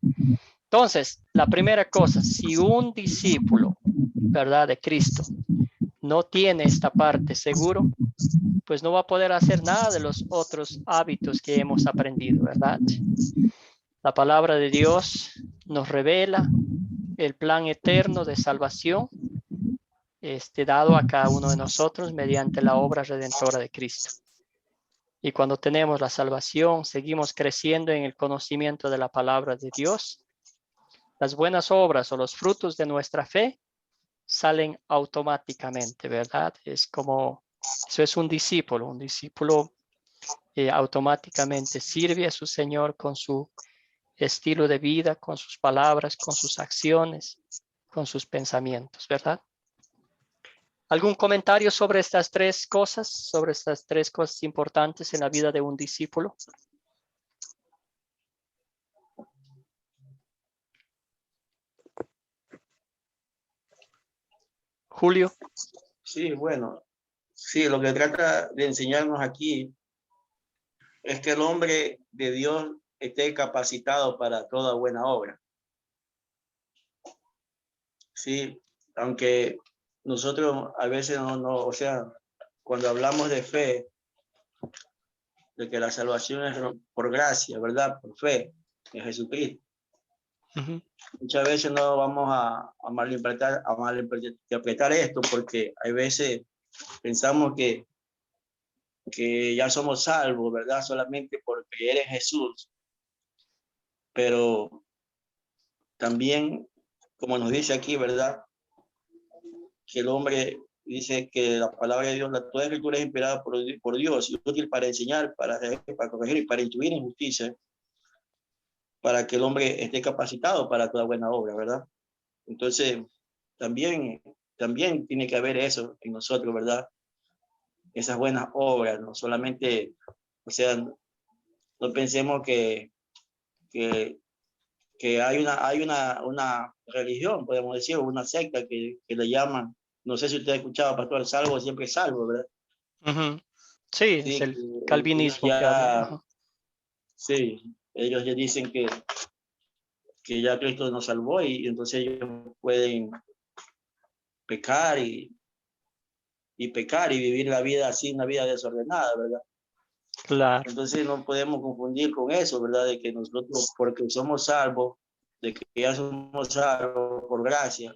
Speaker 1: Entonces, la primera cosa, si un discípulo, ¿verdad?, de Cristo no tiene esta parte seguro, pues no va a poder hacer nada de los otros hábitos que hemos aprendido, ¿verdad? La palabra de Dios nos revela el plan eterno de salvación dado a cada uno de nosotros mediante la obra redentora de Cristo. Y cuando tenemos la salvación, seguimos creciendo en el conocimiento de la palabra de Dios. Las buenas obras o los frutos de nuestra fe salen automáticamente, ¿verdad? Eso es un discípulo. Un discípulo automáticamente sirve a su Señor con su estilo de vida, con sus palabras, con sus acciones, con sus pensamientos, ¿verdad? ¿Algún comentario sobre estas tres cosas importantes en la vida de un discípulo? Julio.
Speaker 10: Sí, bueno, sí, lo que trata de enseñarnos aquí es que el hombre de Dios esté capacitado para toda buena obra. Sí, aunque nosotros a veces o sea, cuando hablamos de fe, de que la salvación es por gracia, ¿verdad? Por fe en Jesucristo. Muchas veces no vamos a malinterpretar esto, porque hay veces pensamos que ya somos salvos, ¿verdad? Solamente por creer en Jesús. Pero también, como nos dice aquí, ¿verdad? Que el hombre dice que la palabra de Dios, toda escritura es inspirada por Dios y útil para enseñar, para corregir y para instruir en justicia, para que el hombre esté capacitado para toda buena obra, ¿verdad? Entonces, también tiene que haber eso en nosotros, ¿verdad? Esas buenas obras, no solamente, o sea, no pensemos que hay una religión, podemos decir, una secta que le llaman, no sé si usted ha escuchado, pastor, salvo siempre salvo, ¿verdad?
Speaker 1: Sí,
Speaker 10: Sí,
Speaker 1: es el calvinismo.
Speaker 10: Sí, ellos ya dicen que ya Cristo nos salvó y entonces ellos pueden pecar y vivir la vida así, una vida desordenada, ¿verdad?
Speaker 1: Claro.
Speaker 10: Entonces no podemos confundir con eso, ¿verdad? De que nosotros, porque somos salvos, de que ya somos salvos por gracia,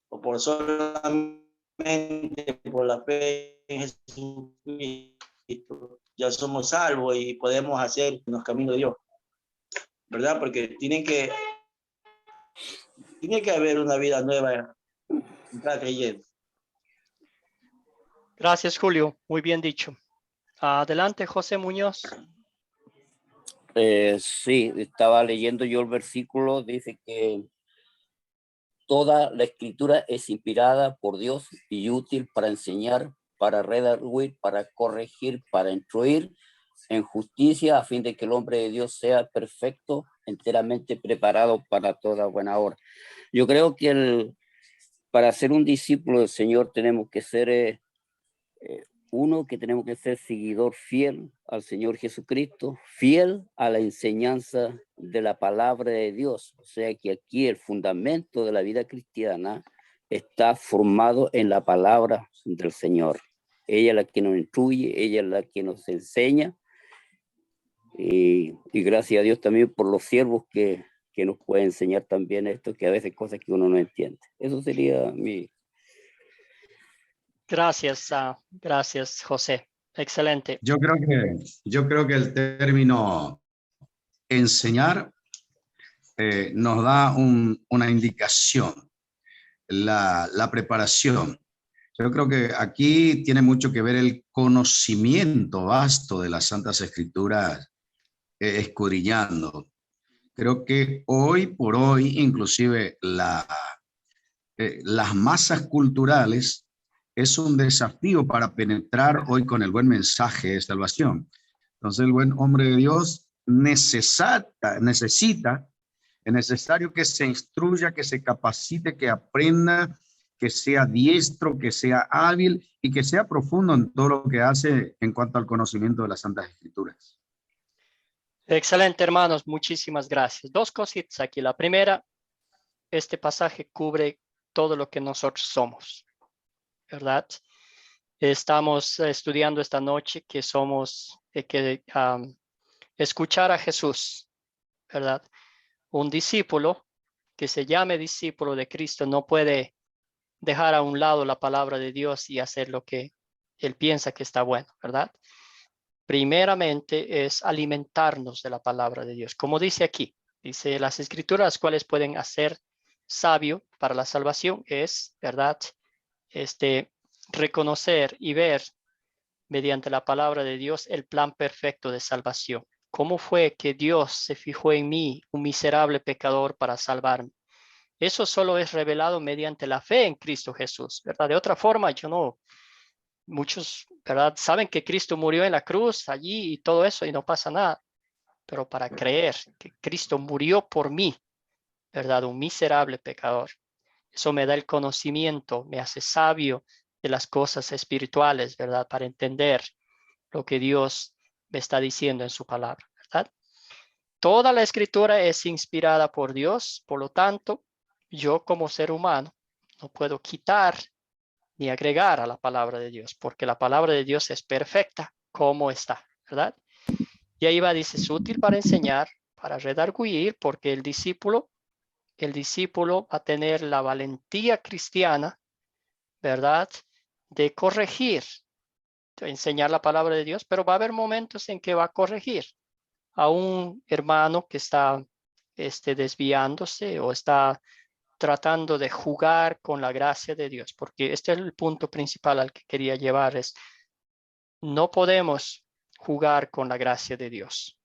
Speaker 10: o por solamente por la fe en Jesucristo, ya somos salvos y podemos hacer los caminos de Dios, ¿verdad? Porque tiene que haber una vida nueva en cada creyente.
Speaker 1: Gracias, Julio. Muy bien dicho. Adelante, José Muñoz.
Speaker 9: Sí, estaba leyendo yo el versículo, dice que toda la escritura es inspirada por Dios y útil para enseñar, para redarguir, para corregir, para instruir en justicia, a fin de que el hombre de Dios sea perfecto, enteramente preparado para toda buena obra. Yo creo que para ser un discípulo del Señor tenemos que ser que tenemos que ser seguidor fiel al Señor Jesucristo, fiel a la enseñanza de la palabra de Dios. O sea que aquí el fundamento de la vida cristiana está formado en la palabra del Señor. Ella es la que nos instruye, ella es la que nos enseña. Y gracias a Dios también por los siervos que nos pueden enseñar también esto, que a veces cosas que uno no entiende. Eso sería mi...
Speaker 1: Gracias, gracias, José. Excelente.
Speaker 7: Yo creo que el término enseñar nos da una indicación, la preparación. Yo creo que aquí tiene mucho que ver el conocimiento vasto de las Santas Escrituras, escudriñando. Creo que hoy por hoy, inclusive las masas culturales, es un desafío para penetrar hoy con el buen mensaje de salvación. Entonces el buen hombre de Dios es necesario que se instruya, que se capacite, que aprenda, que sea diestro, que sea hábil y que sea profundo en todo lo que hace en cuanto al conocimiento de las Santas Escrituras.
Speaker 1: Excelente, hermanos. Muchísimas gracias. Dos cositas aquí. La primera, este pasaje cubre todo lo que nosotros somos, ¿verdad? Estamos estudiando esta noche que somos, escuchar a Jesús, ¿verdad? Un discípulo que se llame discípulo de Cristo no puede dejar a un lado la palabra de Dios y hacer lo que él piensa que está bueno, ¿verdad? Primeramente es alimentarnos de la palabra de Dios. Como dice aquí, dice las escrituras, las cuales pueden hacer sabio para la salvación, es, ¿verdad? Reconocer y ver mediante la palabra de Dios el plan perfecto de salvación. ¿Cómo fue que Dios se fijó en mí, un miserable pecador, para salvarme? Eso solo es revelado mediante la fe en Cristo Jesús, ¿verdad? De otra forma, muchos, ¿verdad? Saben que Cristo murió en la cruz allí y todo eso y no pasa nada. Pero para creer que Cristo murió por mí, ¿verdad? Un miserable pecador. Eso me da el conocimiento, me hace sabio de las cosas espirituales, ¿verdad? Para entender lo que Dios me está diciendo en su palabra, ¿verdad? Toda la escritura es inspirada por Dios, por lo tanto, yo como ser humano no puedo quitar ni agregar a la palabra de Dios, porque la palabra de Dios es perfecta como está, ¿verdad? Y ahí va, dice, es útil para enseñar, para redarguir, porque el discípulo va a tener la valentía cristiana, ¿verdad? De corregir, de enseñar la palabra de Dios, pero va a haber momentos en que va a corregir a un hermano que está desviándose o está tratando de jugar con la gracia de Dios, porque este es el punto principal al que quería llevar, es no podemos jugar con la gracia de Dios.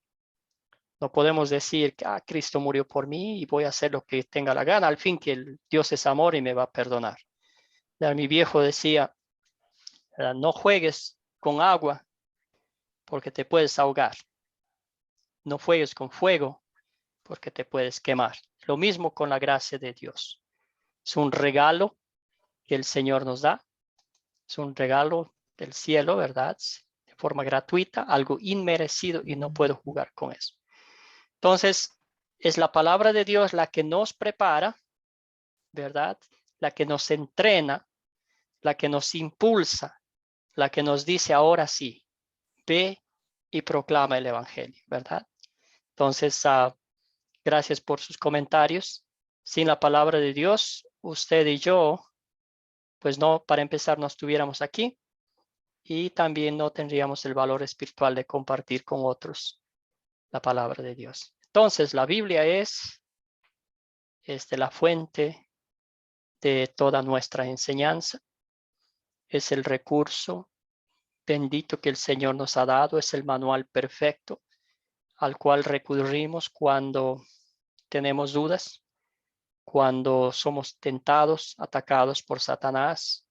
Speaker 1: No podemos decir que Cristo murió por mí y voy a hacer lo que tenga la gana, al fin que Dios es amor y me va a perdonar. Mi viejo decía, no juegues con agua porque te puedes ahogar. No juegues con fuego porque te puedes quemar. Lo mismo con la gracia de Dios. Es un regalo que el Señor nos da. Es un regalo del cielo, ¿verdad? De forma gratuita, algo inmerecido y no puedo jugar con eso. Entonces, es la palabra de Dios la que nos prepara, ¿verdad? La que nos entrena, la que nos impulsa, la que nos dice ahora sí, ve y proclama el evangelio, ¿verdad? Entonces, gracias por sus comentarios. Sin la palabra de Dios, usted y yo, pues no, para empezar, no estuviéramos aquí y también no tendríamos el valor espiritual de compartir con otros la palabra de Dios. Entonces, la Biblia es la fuente de toda nuestra enseñanza. Es el recurso bendito que el Señor nos ha dado, es el manual perfecto al cual recurrimos cuando tenemos dudas, cuando somos tentados, atacados por Satanás,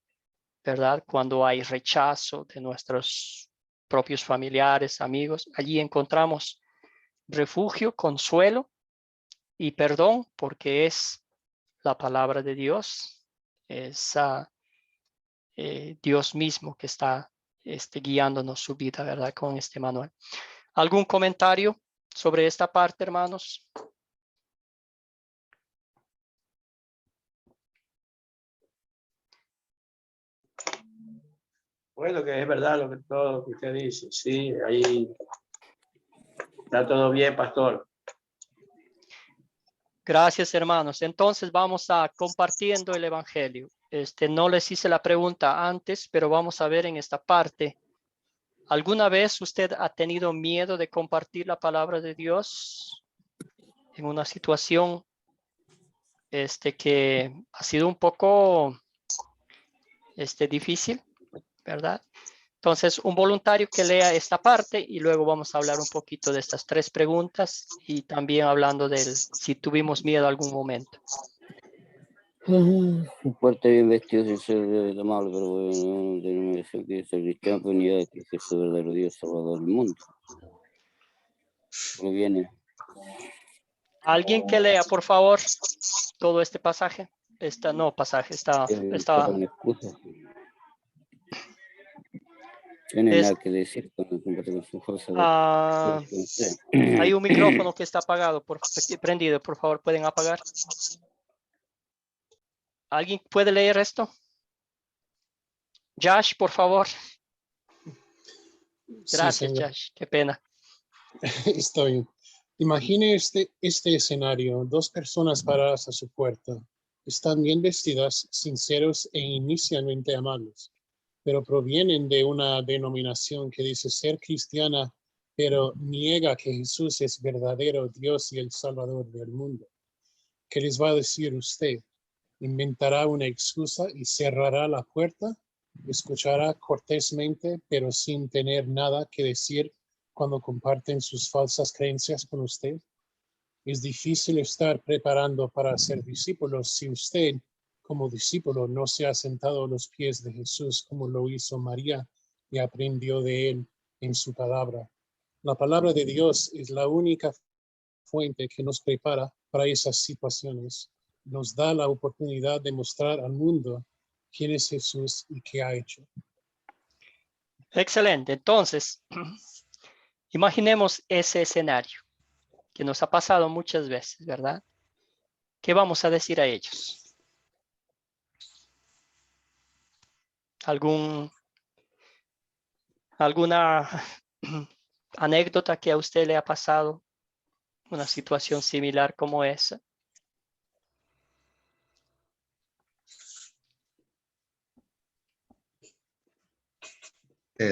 Speaker 1: ¿verdad? Cuando hay rechazo de nuestros propios familiares, amigos, allí encontramos refugio, consuelo y perdón, porque es la palabra de Dios, es Dios mismo que está guiándonos su vida, ¿verdad? Con este manual. ¿Algún comentario sobre esta parte, hermanos?
Speaker 10: Bueno, que es verdad todo lo que usted dice. Sí, ahí está todo bien, pastor.
Speaker 1: Gracias, hermanos. Entonces vamos a compartiendo el evangelio. No les hice la pregunta antes, pero vamos a ver en esta parte. ¿Alguna vez usted ha tenido miedo de compartir la palabra de Dios en una situación que ha sido un poco difícil, verdad? Entonces, un voluntario que lea esta parte y luego vamos a hablar un poquito de estas 3 preguntas y también hablando del si tuvimos miedo algún momento.
Speaker 9: Un fuerte bien vestido sin ser amable, pero bueno, tenemos que ser cristiano, pues ni idea de que Jesús es el verdadero Dios, Salvador del mundo. Lo viene.
Speaker 1: ¿Alguien que lea, por favor, todo este pasaje?
Speaker 9: Una excusa. Tiene nada que decir con su fuerza.
Speaker 1: Hay un micrófono que está apagado, prendido, por favor, ¿pueden apagar? ¿Alguien puede leer esto? Josh, por favor.
Speaker 6: Sí,
Speaker 1: Gracias,
Speaker 6: señor.
Speaker 1: Josh. Qué pena.
Speaker 6: Está bien. Imagine este escenario, dos personas paradas a su puerta. Están bien vestidas, sinceros e inicialmente amables, pero provienen de una denominación que dice ser cristiana, pero niega que Jesús es verdadero Dios y el Salvador del mundo. ¿Qué les va a decir usted? ¿Inventará una excusa y cerrará la puerta? ¿Escuchará cortésmente, pero sin tener nada que decir cuando comparten sus falsas creencias con usted? Es difícil estar preparando para ser discípulos si usted, como discípulo, no se ha sentado a los pies de Jesús como lo hizo María y aprendió de él en su palabra. La palabra de Dios es la única fuente que nos prepara para esas situaciones. Nos da la oportunidad de mostrar al mundo quién es Jesús y qué ha hecho.
Speaker 1: Excelente. Entonces, imaginemos ese escenario que nos ha pasado muchas veces, ¿verdad? ¿Qué vamos a decir a ellos? ¿Alguna anécdota que a usted le ha pasado? Una situación similar como esa.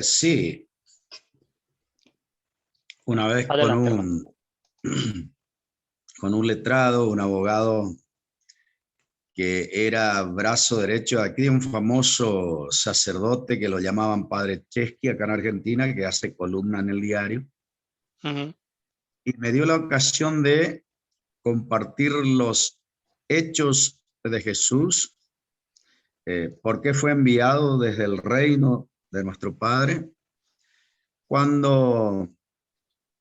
Speaker 7: Sí. Una vez
Speaker 1: Adelante, hermano.
Speaker 7: con un letrado, un abogado que era brazo derecho aquí de un famoso sacerdote que lo llamaban Padre Chesky acá en Argentina, que hace columna en el diario.
Speaker 1: Uh-huh.
Speaker 7: Y me dio la ocasión de compartir los hechos de Jesús, por qué fue enviado desde el reino de nuestro Padre. Cuando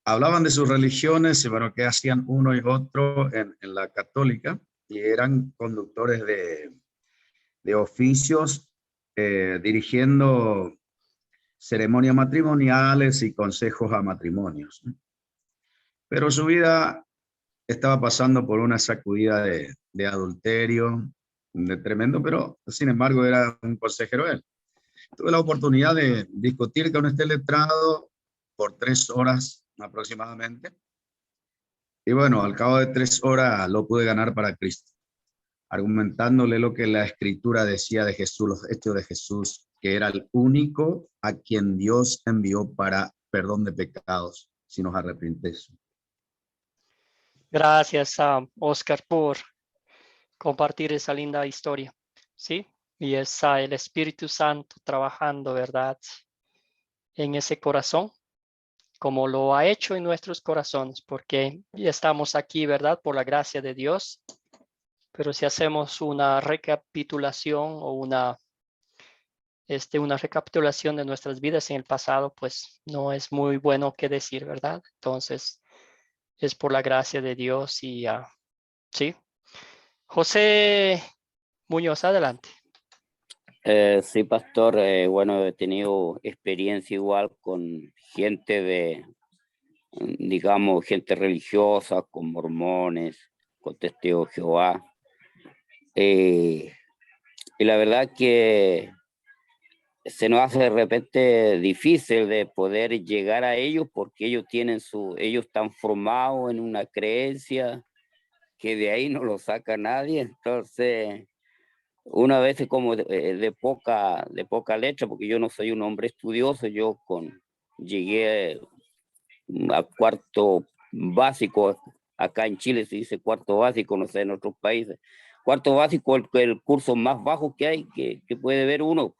Speaker 7: hablaban de sus religiones, bueno, qué hacían uno y otro en la católica, y eran conductores de oficios, dirigiendo ceremonias matrimoniales y consejos a matrimonios. Pero su vida estaba pasando por una sacudida de adulterio, de tremendo, pero sin embargo era un consejero él. Tuve la oportunidad de discutir con este letrado por 3 horas aproximadamente. Y bueno, al cabo de 3 horas lo pude ganar para Cristo, argumentándole lo que la Escritura decía de Jesús, los hechos de Jesús, que era el único a quien Dios envió para perdón de pecados, si nos arrepintésemos.
Speaker 1: Gracias a Oscar por compartir esa linda historia, ¿sí? Y es el Espíritu Santo trabajando, ¿verdad? En ese corazón, como lo ha hecho en nuestros corazones, porque ya estamos aquí, ¿verdad? Por la gracia de Dios. Pero si hacemos una recapitulación o una recapitulación de nuestras vidas en el pasado, pues no es muy bueno que decir, ¿verdad? Entonces, es por la gracia de Dios y sí. José Muñoz, adelante.
Speaker 9: Sí, pastor, bueno, he tenido experiencia igual con gente digamos, gente religiosa, con mormones, con testigos de Jehová. Y la verdad que se nos hace de repente difícil de poder llegar a ellos porque ellos ellos están formados en una creencia que de ahí no lo saca nadie. Entonces, una vez como de poca letra, porque yo no soy un hombre estudioso, llegué a cuarto básico, acá en Chile se dice cuarto básico, no sé, en otros países. Cuarto básico, el curso más bajo que hay, que puede ver uno.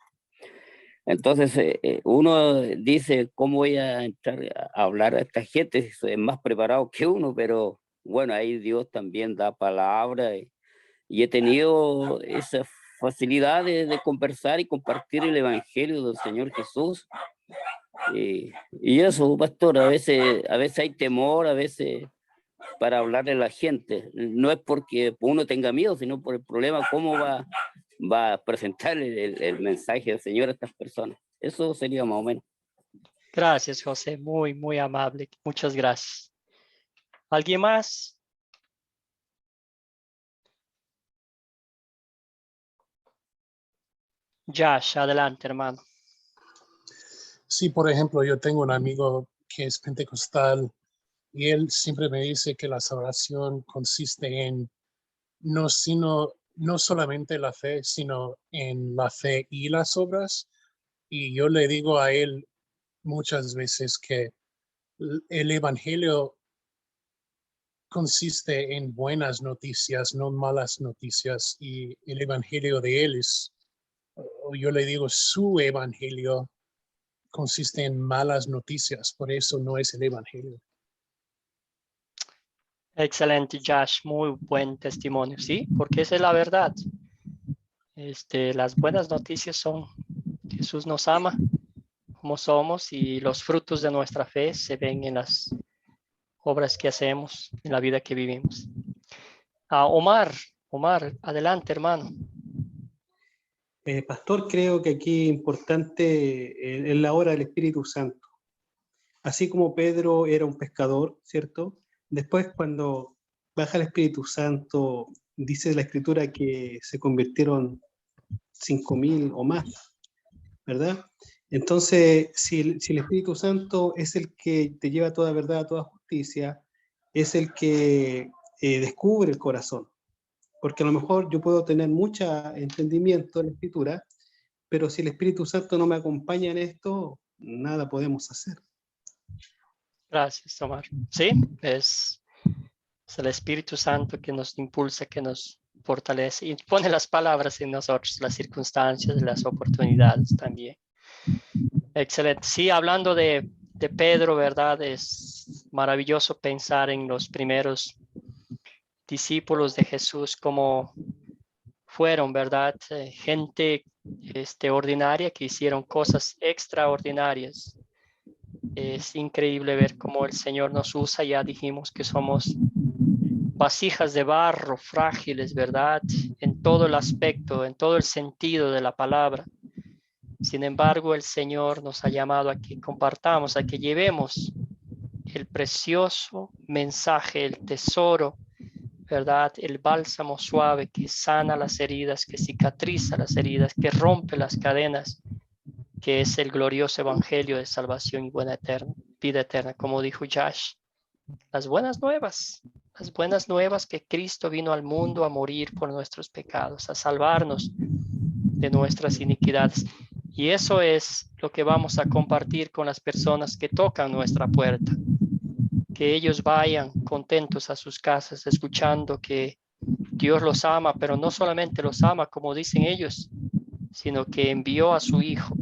Speaker 9: Entonces, uno dice, ¿cómo voy a entrar a hablar a esta gente? Es más preparado que uno, pero bueno, ahí Dios también da palabra y he tenido esa facilidad de conversar y compartir el evangelio del Señor Jesús. Y eso, pastor, a veces hay temor, a veces para hablarle a la gente. No es porque uno tenga miedo, sino por el problema, cómo va a presentar el mensaje del Señor a estas personas. Eso sería más o menos.
Speaker 1: Gracias, José. Muy, muy amable. Muchas gracias. ¿Alguien más? Josh, adelante, hermano.
Speaker 6: Sí, por ejemplo, yo tengo un amigo que es pentecostal y él siempre me dice que la salvación consiste en no solamente la fe, sino en la fe y las obras. Y yo le digo a él muchas veces que el evangelio consiste en buenas noticias, no malas noticias. Y el evangelio de él o yo le digo, su evangelio consiste en malas noticias, por eso no es el evangelio.
Speaker 1: Excelente, Josh, muy buen testimonio, ¿sí? Porque esa es la verdad. Las buenas noticias son Jesús nos ama como somos y los frutos de nuestra fe se ven en las obras que hacemos, en la vida que vivimos. Omar, adelante, hermano.
Speaker 11: Pastor, creo que aquí importante es la obra del Espíritu Santo. Así como Pedro era un pescador, ¿cierto? Después cuando baja el Espíritu Santo, dice la Escritura que se convirtieron 5.000 o más, ¿verdad? Entonces, si el Espíritu Santo es el que te lleva a toda verdad, a toda justicia, es el que descubre el corazón. Porque a lo mejor yo puedo tener mucho entendimiento de la Escritura, pero si el Espíritu Santo no me acompaña en esto, nada podemos hacer.
Speaker 1: Gracias, Omar. Sí, es el Espíritu Santo que nos impulsa, que nos fortalece y pone las palabras en nosotros, las circunstancias, las oportunidades también. Excelente. Sí, hablando de Pedro, ¿verdad? Es maravilloso pensar en los primeros discípulos de Jesús, como fueron, ¿verdad? Gente ordinaria que hicieron cosas extraordinarias. Es increíble ver cómo el Señor nos usa. Ya dijimos que somos vasijas de barro, frágiles, ¿verdad? En todo el aspecto, en todo el sentido de la palabra. Sin embargo, el Señor nos ha llamado a que compartamos, a que llevemos el precioso mensaje, el tesoro, ¿verdad? El bálsamo suave que sana las heridas, que cicatriza las heridas, que rompe las cadenas, que es el glorioso evangelio de salvación y vida eterna, como dijo Josh. Las buenas nuevas que Cristo vino al mundo a morir por nuestros pecados, a salvarnos de nuestras iniquidades. Y eso es lo que vamos a compartir con las personas que tocan nuestra puerta. Que ellos vayan contentos a sus casas, escuchando que Dios los ama, pero no solamente los ama como dicen ellos, sino que envió a su Hijo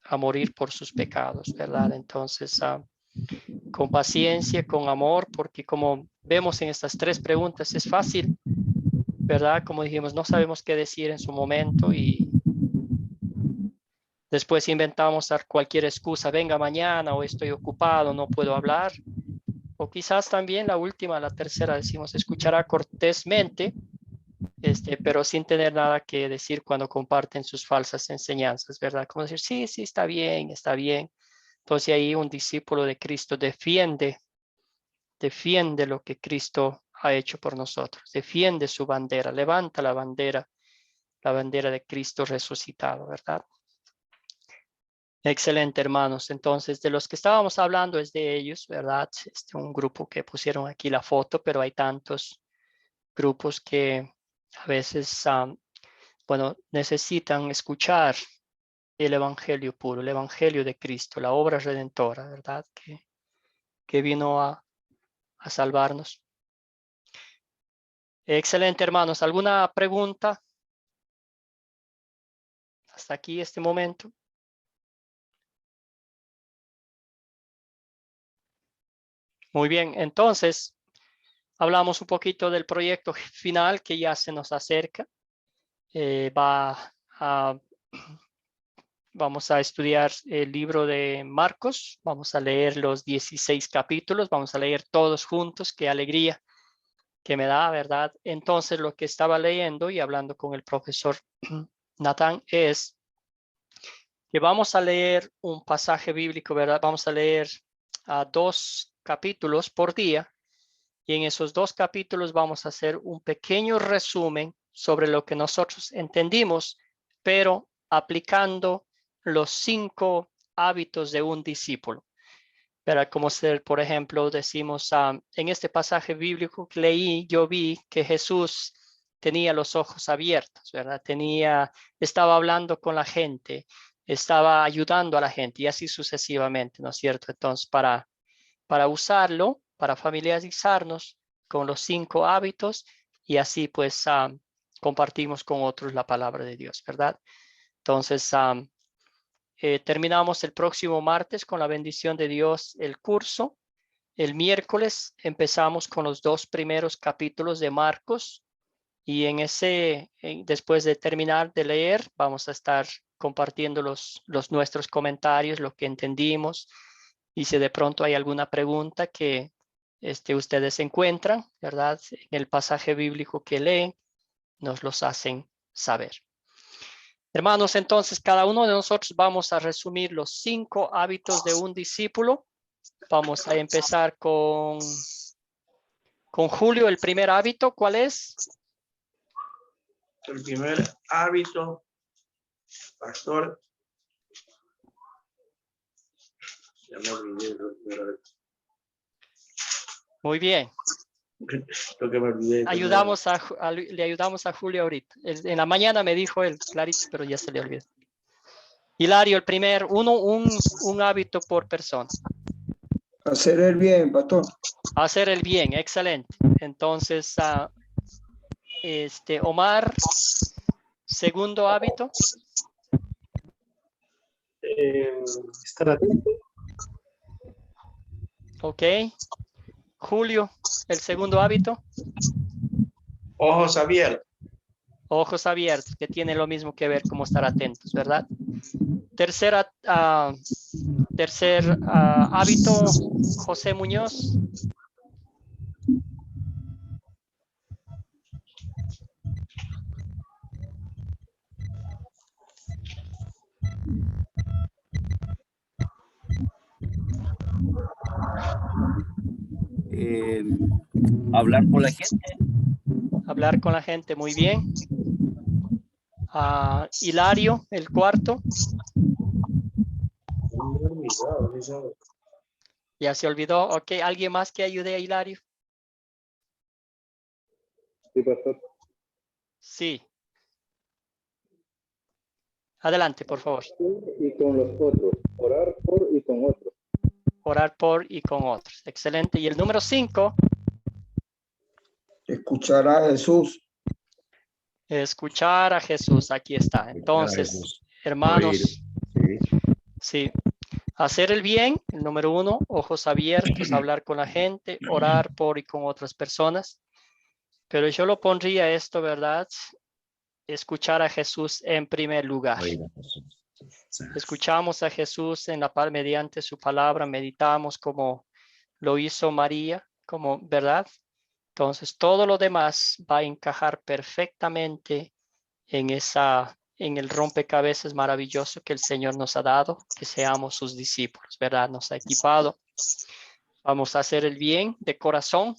Speaker 1: a morir por sus pecados, ¿verdad? Entonces, con paciencia, con amor, porque como vemos en estas tres preguntas, es fácil, ¿verdad? Como dijimos, no sabemos qué decir en su momento y después inventamos cualquier excusa, venga mañana o estoy ocupado, no puedo hablar. O quizás también la tercera, decimos, escuchará cortésmente, pero sin tener nada que decir cuando comparten sus falsas enseñanzas, ¿verdad? Como decir, sí, está bien, está bien. Entonces ahí un discípulo de Cristo defiende lo que Cristo ha hecho por nosotros, defiende su bandera, levanta la bandera de Cristo resucitado, ¿verdad? Excelente, hermanos. Entonces, de los que estábamos hablando es de ellos, ¿verdad? Un grupo que pusieron aquí la foto, pero hay tantos grupos que a veces, necesitan escuchar el evangelio puro, el evangelio de Cristo, la obra redentora, ¿verdad? Que vino a salvarnos. Excelente, hermanos. ¿Alguna pregunta hasta aquí este momento? Muy bien, entonces hablamos un poquito del proyecto final que ya se nos acerca. Vamos a estudiar el libro de Marcos, vamos a leer los 16 capítulos, vamos a leer todos juntos. Qué alegría que me da, ¿verdad? Entonces lo que estaba leyendo y hablando con el profesor Natán es que vamos a leer un pasaje bíblico, ¿verdad? Vamos a leer 2 capítulos por día y en esos 2 capítulos vamos a hacer un pequeño resumen sobre lo que nosotros entendimos, pero aplicando los 5 hábitos de un discípulo. Pero como por ejemplo decimos en este pasaje bíblico que leí, yo vi que Jesús tenía los ojos abiertos, ¿verdad? Estaba hablando con la gente, estaba ayudando a la gente y así sucesivamente, ¿no es cierto? Entonces, para usarlo, para familiarizarnos con los 5 hábitos y así pues compartimos con otros la palabra de Dios, ¿verdad? Entonces, terminamos el próximo martes con la bendición de Dios el curso. El miércoles empezamos con los 2 primeros capítulos de Marcos y después de terminar de leer, vamos a estar compartiendo nuestros comentarios, lo que entendimos, y si de pronto hay alguna pregunta que ustedes encuentran, ¿verdad? En el pasaje bíblico que leen, nos los hacen saber. Hermanos, entonces cada uno de nosotros vamos a resumir los 5 hábitos de un discípulo. Vamos a empezar con Julio. El primer hábito, ¿cuál es?
Speaker 10: El primer hábito, pastor. Ya me olvidé.
Speaker 1: Muy bien.
Speaker 10: Lo que me olvidé.
Speaker 1: Le ayudamos a Julio ahorita. En la mañana me dijo él, clarito, pero ya se le olvidó. Hilario, el primer, un hábito por persona.
Speaker 3: Hacer el bien, pastor.
Speaker 1: Hacer el bien, excelente. Entonces, Omar, segundo hábito.
Speaker 11: Estar atento.
Speaker 1: Ok. Julio, el segundo hábito.
Speaker 10: Ojos abiertos.
Speaker 1: Ojos abiertos, que tiene lo mismo que ver como estar atentos, ¿verdad? Tercer hábito, José Muñoz.
Speaker 9: Hablar con la gente.
Speaker 1: Hablar con la gente, muy bien. Hilario, el cuarto. Ya se olvidó. Ok, ¿alguien más que ayude a Hilario?
Speaker 8: Sí, pastor.
Speaker 1: Sí. Adelante, por favor.
Speaker 8: Y con los otros. Orar por y con otros.
Speaker 1: Orar por y con otros. Excelente. Y el número 5.
Speaker 3: Escuchar a Jesús.
Speaker 1: Escuchar a Jesús. Aquí está. Entonces, hermanos, sí. Hacer el bien, el número 1, ojos abiertos, hablar con la gente, orar por y con otras personas. Pero yo lo pondría esto, ¿verdad? Escuchar a Jesús en primer lugar. Escuchamos a Jesús mediante su palabra, meditamos como lo hizo María, ¿verdad? Entonces todo lo demás va a encajar perfectamente en el rompecabezas maravilloso que el Señor nos ha dado, que seamos sus discípulos, ¿verdad? Nos ha equipado. Vamos a hacer el bien de corazón,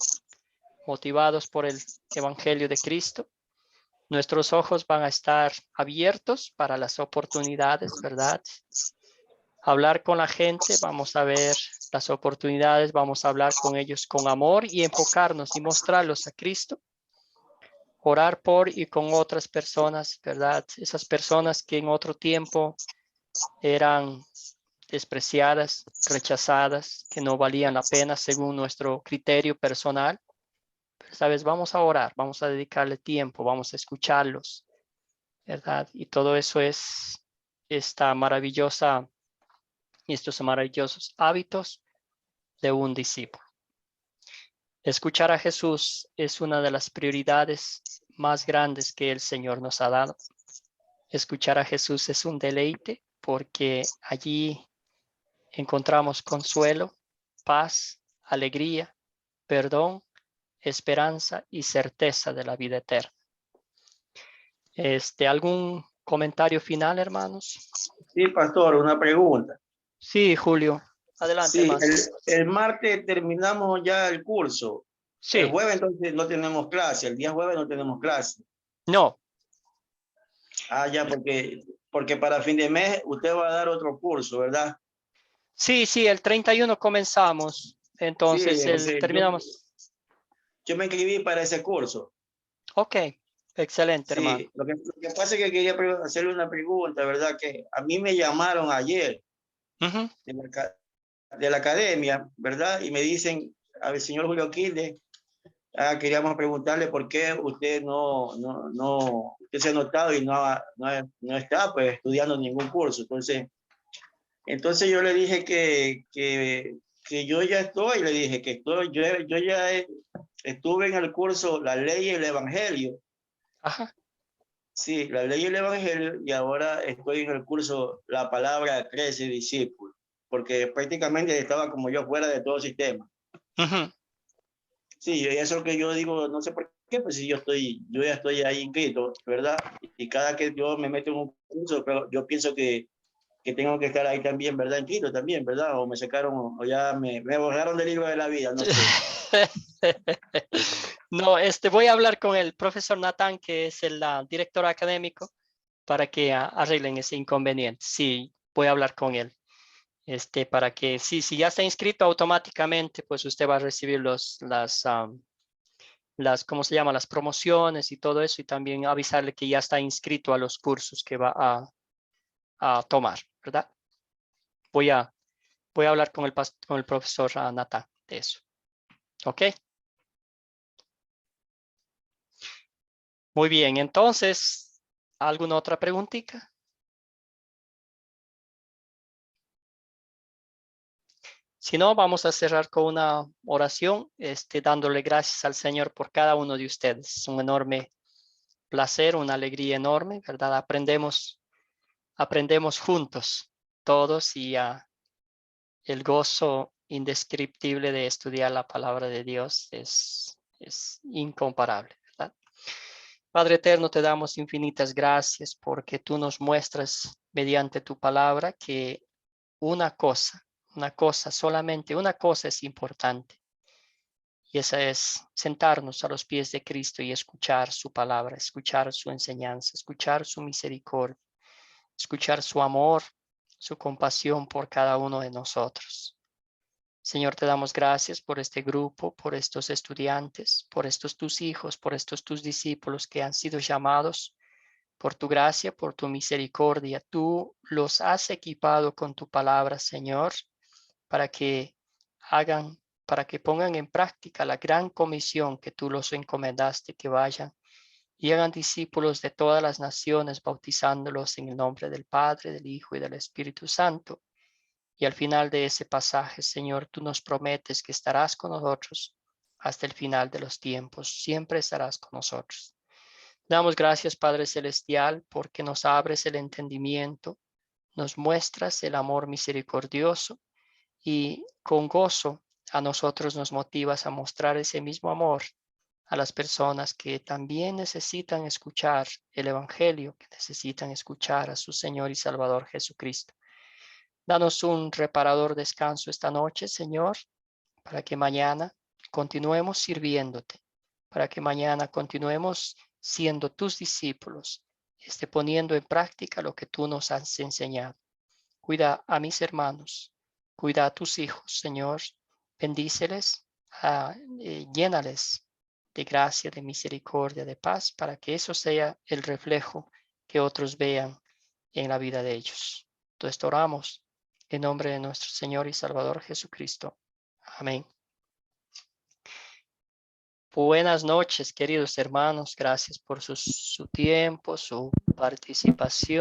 Speaker 1: motivados por el Evangelio de Cristo. Nuestros ojos van a estar abiertos para las oportunidades, ¿verdad? Hablar con la gente, vamos a ver las oportunidades, vamos a hablar con ellos con amor y enfocarnos y mostrarlos a Cristo. Orar por y con otras personas, ¿verdad? Esas personas que en otro tiempo eran despreciadas, rechazadas, que no valían la pena según nuestro criterio personal. Pero, ¿sabes? Vamos a orar, vamos a dedicarle tiempo, vamos a escucharlos, ¿verdad? Y todo eso es estos maravillosos hábitos de un discípulo. Escuchar a Jesús es una de las prioridades más grandes que el Señor nos ha dado. Escuchar a Jesús es un deleite porque allí encontramos consuelo, paz, alegría, perdón, esperanza y certeza de la vida eterna. ¿Algún comentario final, hermanos?
Speaker 10: Sí, pastor, una pregunta.
Speaker 1: Sí, Julio. Adelante.
Speaker 10: Sí, el martes terminamos ya el curso.
Speaker 1: Sí.
Speaker 10: El jueves entonces no tenemos clase. El día jueves no tenemos clase.
Speaker 1: No.
Speaker 10: Ya, porque porque para fin de mes usted va a dar otro curso, ¿verdad?
Speaker 1: Sí, sí, el 31 comenzamos. Entonces,
Speaker 10: Sí,
Speaker 1: terminamos.
Speaker 10: yo me inscribí para ese curso.
Speaker 1: Ok, excelente, hermano.
Speaker 10: Sí, lo que pasa es que quería hacerle una pregunta, ¿verdad? Que a mí me llamaron ayer
Speaker 1: Ujú.
Speaker 10: de la academia, ¿verdad? Y me dicen, al señor Julio Quilde, queríamos preguntarle por qué usted usted se ha notado y no está pues estudiando ningún curso. Entonces yo le dije que yo ya estoy, le dije que yo ya estuve en el curso La Ley y el Evangelio.
Speaker 1: Ajá.
Speaker 10: Sí, La Ley y el Evangelio, y ahora estoy en el curso La Palabra Crece Discípulo, porque prácticamente estaba como yo fuera de todo sistema.
Speaker 1: Ujú.
Speaker 10: Sí, eso es lo que yo digo, no sé por qué, pues si yo ya estoy ahí inscrito, ¿verdad? Y cada que yo me meto en un curso, pero yo pienso que tengo que estar ahí también, ¿verdad? Inscrito también, ¿verdad? O me sacaron, o ya me borraron del libro de la vida, no sé.
Speaker 1: No, voy a hablar con el profesor Natán, que es el director académico, para que arreglen ese inconveniente. Sí, voy a hablar con él. Para que, si ya está inscrito automáticamente, pues usted va a recibir ¿cómo se llama? Las promociones y todo eso, y también avisarle que ya está inscrito a los cursos que va a tomar, ¿verdad? Voy a hablar con el profesor Natán de eso. ¿Ok? Muy bien, entonces, ¿alguna otra preguntita? Si no, vamos a cerrar con una oración, dándole gracias al Señor por cada uno de ustedes. Es un enorme placer, una alegría enorme, ¿verdad? Aprendemos juntos todos, y el gozo indescriptible de estudiar la palabra de Dios es incomparable, ¿verdad? Padre eterno, te damos infinitas gracias porque tú nos muestras mediante tu palabra que solamente una cosa es importante. Y esa es sentarnos a los pies de Cristo y escuchar su palabra, escuchar su enseñanza, escuchar su misericordia, escuchar su amor, su compasión por cada uno de nosotros. Señor, te damos gracias por este grupo, por estos estudiantes, por estos tus hijos, por estos tus discípulos que han sido llamados por tu gracia, por tu misericordia. Tú los has equipado con tu palabra, Señor, para que pongan en práctica la gran comisión que tú los encomendaste, que vayan y hagan discípulos de todas las naciones, bautizándolos en el nombre del Padre, del Hijo y del Espíritu Santo. Y al final de ese pasaje, Señor, tú nos prometes que estarás con nosotros hasta el final de los tiempos. Siempre estarás con nosotros. Damos gracias, Padre Celestial, porque nos abres el entendimiento, nos muestras el amor misericordioso, y con gozo a nosotros nos motivas a mostrar ese mismo amor a las personas que también necesitan escuchar el Evangelio, que necesitan escuchar a su Señor y Salvador Jesucristo. Danos un reparador descanso esta noche, Señor, para que mañana continuemos sirviéndote, para que mañana continuemos siendo tus discípulos, poniendo en práctica lo que tú nos has enseñado. Cuida a mis hermanos, cuida a tus hijos, Señor, bendíceles, llénales de gracia, de misericordia, de paz, para que eso sea el reflejo que otros vean en la vida de ellos. Entonces oramos en nombre de nuestro Señor y Salvador Jesucristo. Amén. Buenas noches, queridos hermanos. Gracias por su tiempo, su participación.